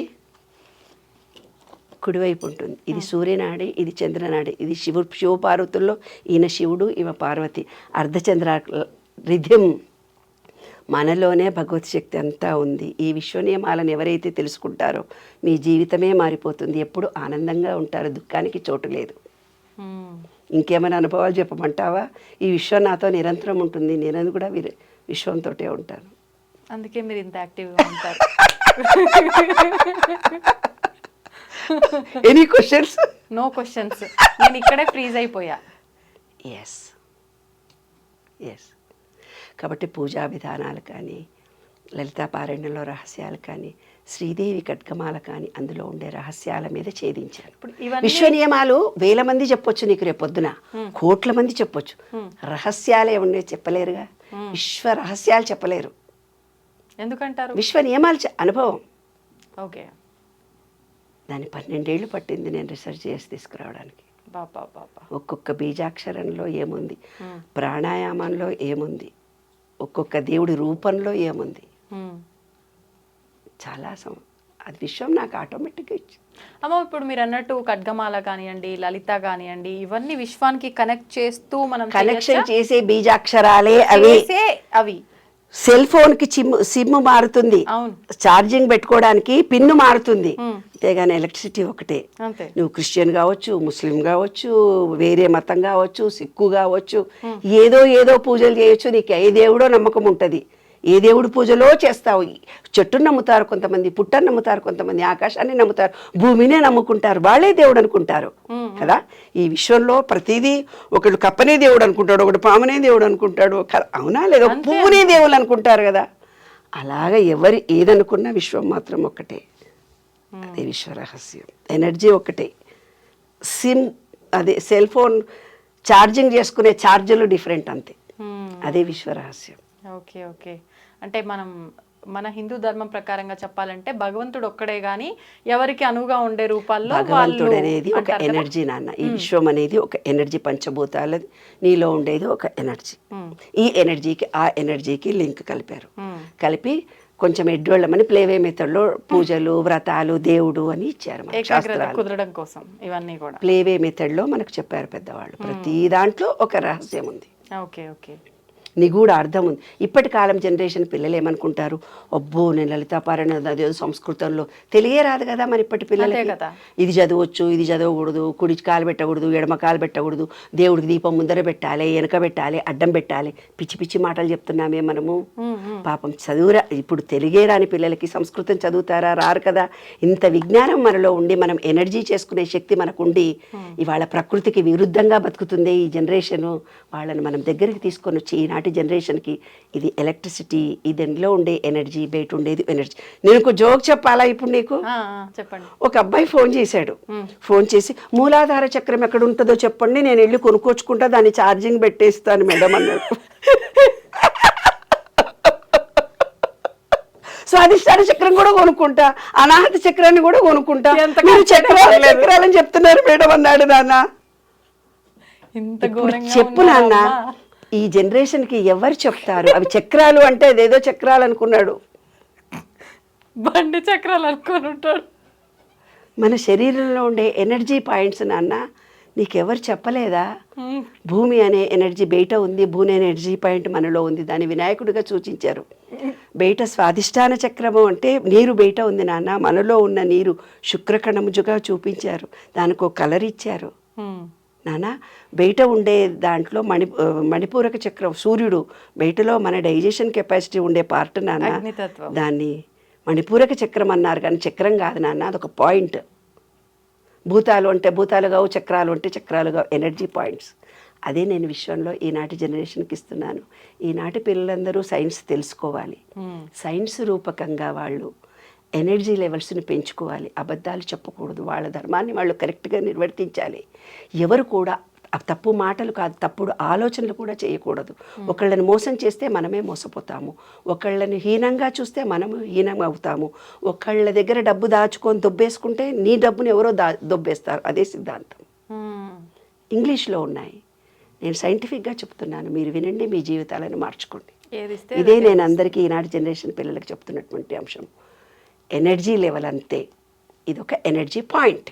కుడివైపు ఉంటుంది. ఇది సూర్యనాడి, ఇది చంద్రనాడి. ఇది శివపార్వతుల్లో ఈయన శివుడు, ఈమె పార్వతి. అర్ధచంద్ర రిథం. మనలోనే భగవత్ శక్తి అంతా ఉంది. ఈ విశ్వనియమాలను ఎవరైతే తెలుసుకుంటారో మీ జీవితమే మారిపోతుంది. ఎప్పుడు ఆనందంగా ఉంటారు, దుఃఖానికి చోటు లేదు. ఇంకేమైనా అనుభవాలు చెప్పమంటావా? ఈ విశ్వం నాతో నిరంతరం ఉంటుంది, నేను కూడా విశ్వంతో ఉంటాను. అందుకే మీరు ఇంత యాక్టివ్గా ఉంటారు. Any questions? No questions. నేను ఇక్కడే ఫ్రీజ్ అయిపోయా. ఎస్. కాబట్టి పూజా విధానాలు కానీ, లలితాపారాయణంలో రహస్యాలు కానీ, శ్రీదేవి ఖడ్గమాల కానీ, అందులో ఉండే రహస్యాల మీద ఛేదించాను. విశ్వ నియమాలు 1000 మంది చెప్పొచ్చు నీకు, రేపొద్దున కోట్ల మంది చెప్పొచ్చు. రహస్యాలు ఏమన్నా చెప్పలేరుగా. విశ్వ రహస్యాలు చెప్పలేరు. ఎందుకంటారు? విశ్వ నియమాలు అనుభవం. ఓకే. దాన్ని 12 ఏళ్ళు పట్టింది నేను రీసెర్చ్ చేసి తీసుకురావడానికి. ఒక్కొక్క బీజాక్షరంలో ఏముంది, ప్రాణాయామంలో ఏముంది, ఒక్కొక్క దేవుడి రూపంలో ఏముంది, చాలా అది విశ్వం నాకు ఆటోమేటిక్గా ఇచ్చింది. అమ్మ, ఇప్పుడు మీరు అన్నట్టు ఖడ్గమాల కానివ్వండి, లలిత కానివ్వండి, ఇవన్నీ విశ్వానికి కనెక్ట్ చేస్తూ మనం కనెక్షన్ చేసే బీజాక్షరాలే అవి. సెల్ ఫోన్ కి సిమ్ మారుతుంది, ఛార్జింగ్ పెట్టుకోవడానికి పిన్ను మారుతుంది, అంతేగాని ఎలక్ట్రిసిటీ ఒకటే. నువ్వు క్రిస్టియన్ కావచ్చు, ముస్లిం కావచ్చు, వేరే మతం కావచ్చు, సిక్కు కావచ్చు, ఏదో పూజలు చేయొచ్చు. నీకు ఏ దేవుడో నమ్మకం ఉంటుంది, ఏ దేవుడి పూజలో చేస్తావు. చెట్టును నమ్ముతారు కొంతమంది, పుట్టను నమ్ముతారు కొంతమంది, ఆకాశాన్ని నమ్ముతారు, భూమినే నమ్ముకుంటారు, వాళ్ళే దేవుడు అనుకుంటారు కదా. ఈ విశ్వంలో ప్రతిదీ ఒకడు కప్పనే దేవుడు అనుకుంటాడు, ఒకడు పామునే దేవుడు అనుకుంటాడు, అవునా లేదా? పువ్వునే దేవుడు అనుకుంటారు కదా. అలాగ ఎవరు ఏదనుకున్నా విశ్వం మాత్రం ఒక్కటే. అదే విశ్వ రహస్యం. ఎనర్జీ ఒకటే. అదే సెల్ ఫోన్ ఛార్జింగ్ చేసుకునే ఛార్జర్లు డిఫరెంట్ అంతే. అదే విశ్వరహస్యం. Okay okay. అంటే మన హిందూ ధర్మం ప్రకారంగా చెప్పాలంటే భగవంతుడు ఒక్కడే గాని ఎవరికి అనువుగా ఉండే రూపాల్లో భగవంతుడు అనేది ఒక ఎనర్జీ నాన్న. ఈ విశ్వం అనేది ఒక ఎనర్జీ, పంచభూతాలది, నీలో ఉండేది ఒక ఎనర్జీ. ఈ ఎనర్జీకి ఆ ఎనర్జీకి లింక్ కలిపారు. కలిపి కొంచెం ఎడ్డోళ్ళమని ప్లేవే మెథడ్లో పూజలు, వ్రతాలు, దేవుడు అని ఇచ్చారు ఏకాగ్రత కుదరడం కోసం. ఇవన్నీ కూడా ప్లేవే మెథడ్లో మనకు చెప్పారు పెద్దవాళ్ళు. ప్రతి దాంట్లో ఒక రహస్యం ఉంది. Okay okay. నిగూఢ అర్థం ఉంది. ఇప్పటి కాలం జనరేషన్ పిల్లలు ఏమనుకుంటారు, అబ్బో నేను లలితాపారాయణ అదేదో సంస్కృతంలో తెలియరాదు కదా మరి ఇప్పటి పిల్లలకి. ఇది చదవచ్చు, ఇది చదవకూడదు, కుడి కాలు పెట్టకూడదు, ఎడమ కాలు పెట్టకూడదు, దేవుడికి దీపం ముందర పెట్టాలి, వెనక పెట్టాలి, అడ్డం పెట్టాలి, పిచ్చి పిచ్చి మాటలు చెప్తున్నామే మనము. పాపం చదువురా, ఇప్పుడు తెలుగే రాని పిల్లలకి సంస్కృతం చదువుతారా? రారు కదా. ఇంత విజ్ఞానం మనలో ఉండి మనం ఎనర్జీ చేసుకునే శక్తి మనకుండి ఇవాళ ప్రకృతికి విరుద్ధంగా బతుకుతుంది ఈ జనరేషను. వాళ్ళని మనం దగ్గరికి తీసుకొని వచ్చి ఈనాటి జనరేషన్కి ఇది ఎలక్ట్రిసిటీ, ఇదిలో ఉండే ఎనర్జీ, బయట ఉండేది ఎనర్జీ. నేను ఒక జోక్ చెప్పాలా ఇప్పుడు నీకు? చెప్పండి. ఒక అబ్బాయి ఫోన్ చేశాడు. ఫోన్ చేసి మూలాధార చక్రం ఎక్కడ ఉంటుందో చెప్పండి, నేను వెళ్ళి కొనుక్కొచ్చుకుంటా, దాన్ని ఛార్జింగ్ పెట్టేస్తాను మేడం అన్నాడు. స్వాదిష్టాన చక్రం కూడా కొనుక్కుంటా, అనాహత చక్రాన్ని కూడా కొనుక్కుంటా, మీరు చక్రాలని చెప్తున్నారు మేడం అన్నాడు. నాన్న చెప్పు నాన్న, ఈ జనరేషన్కి ఎవరు చెప్తారు అవి చక్రాలు అంటే? అదేదో చక్రాలు అనుకున్నాడు, బండి చక్రాలు అనుకుని ఉంటాడు. మన శరీరంలో ఉండే ఎనర్జీ పాయింట్స్ నాన్న నీకెవరు చెప్పలేదా? భూమి అనే ఎనర్జీ బయట ఉంది, భూమి అనే ఎనర్జీ పాయింట్ మనలో ఉంది, దాన్ని వినాయకుడిగా సూచించారు. బయట స్వాదిష్టాన చక్రము అంటే నీరు బయట ఉంది నాన్న, మనలో ఉన్న నీరు శుక్రకణముజుగా చూపించారు, దానికి ఒక కలర్ ఇచ్చారు నాన్న. బయట ఉండే దాంట్లో మణిపూరక చక్రం, సూర్యుడు బయటలో మన డైజెషన్ కెపాసిటీ ఉండే పార్ట్ నాన్న, దాన్ని మణిపూరక చక్రం అన్నారు కానీ చక్రం కాదు నాన్న, అదొక పాయింట్. భూతాలు అంటే భూతాలు కావు, చక్రాలు అంటే చక్రాలు కావు, ఎనర్జీ పాయింట్స్. అదే నేను విశ్వంలో ఈనాటి జనరేషన్కి ఇస్తున్నాను. ఈనాటి పిల్లలందరూ సైన్స్ తెలుసుకోవాలి, సైన్స్ రూపకంగా వాళ్ళు ఎనర్జీ లెవెల్స్ని పెంచుకోవాలి, అబద్ధాలు చెప్పకూడదు, వాళ్ళ ధర్మాన్ని వాళ్ళు కరెక్ట్గా నిర్వర్తించాలి. ఎవరు కూడా తప్పు మాటలు కాదు, తప్పుడు ఆలోచనలు కూడా చేయకూడదు. ఒకళ్ళని మోసం చేస్తే మనమే మోసపోతాము, ఒకళ్ళని హీనంగా చూస్తే మనము హీనం అవుతాము, ఒకళ్ళ దగ్గర డబ్బు దాచుకొని దొబ్బేసుకుంటే నీ డబ్బుని ఎవరో దొబ్బేస్తారు. అదే సిద్ధాంతం ఇంగ్లీష్లో ఉన్నాయి. నేను సైంటిఫిక్గా చెప్తున్నాను, మీరు వినండి, మీ జీవితాలను మార్చుకోండి. ఇదే నేను అందరికీ ఈనాటి జనరేషన్ పిల్లలకు చెప్తున్నటువంటి అంశం. ఎనర్జీ లెవెల్ అంతే, ఇదొక ఎనర్జీ పాయింట్.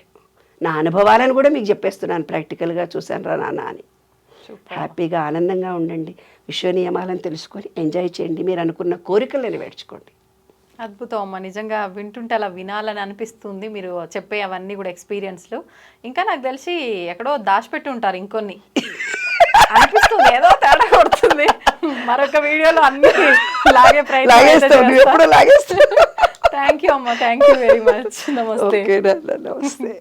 నా అనుభవాలను కూడా మీకు చెప్పేస్తున్నాను, ప్రాక్టికల్గా చూశాను రా నాన్న అని. హ్యాపీగా ఆనందంగా ఉండండి, విశ్వ నియమాలను తెలుసుకొని ఎంజాయ్ చేయండి, మీరు అనుకున్న కోరికలు నెరవేర్చుకోండి. అద్భుతం అమ్మ, నిజంగా వింటుంటే అలా వినాలని అనిపిస్తుంది మీరు చెప్పే అవన్నీ కూడా ఎక్స్పీరియన్స్లు. ఇంకా నాకు తెలిసి ఎక్కడో దాచిపెట్టి ఉంటారు ఇంకొన్ని అనిపిస్తుంది, ఏదో తేడా కొడుతుంది. మరొక వీడియోలో అన్ని లాగే ప్రయత్నం. థ్యాంక్ యూ అమ్మ, థ్యాంక్ యూ వెరీ మచ్. నమస్తే. నమస్తే.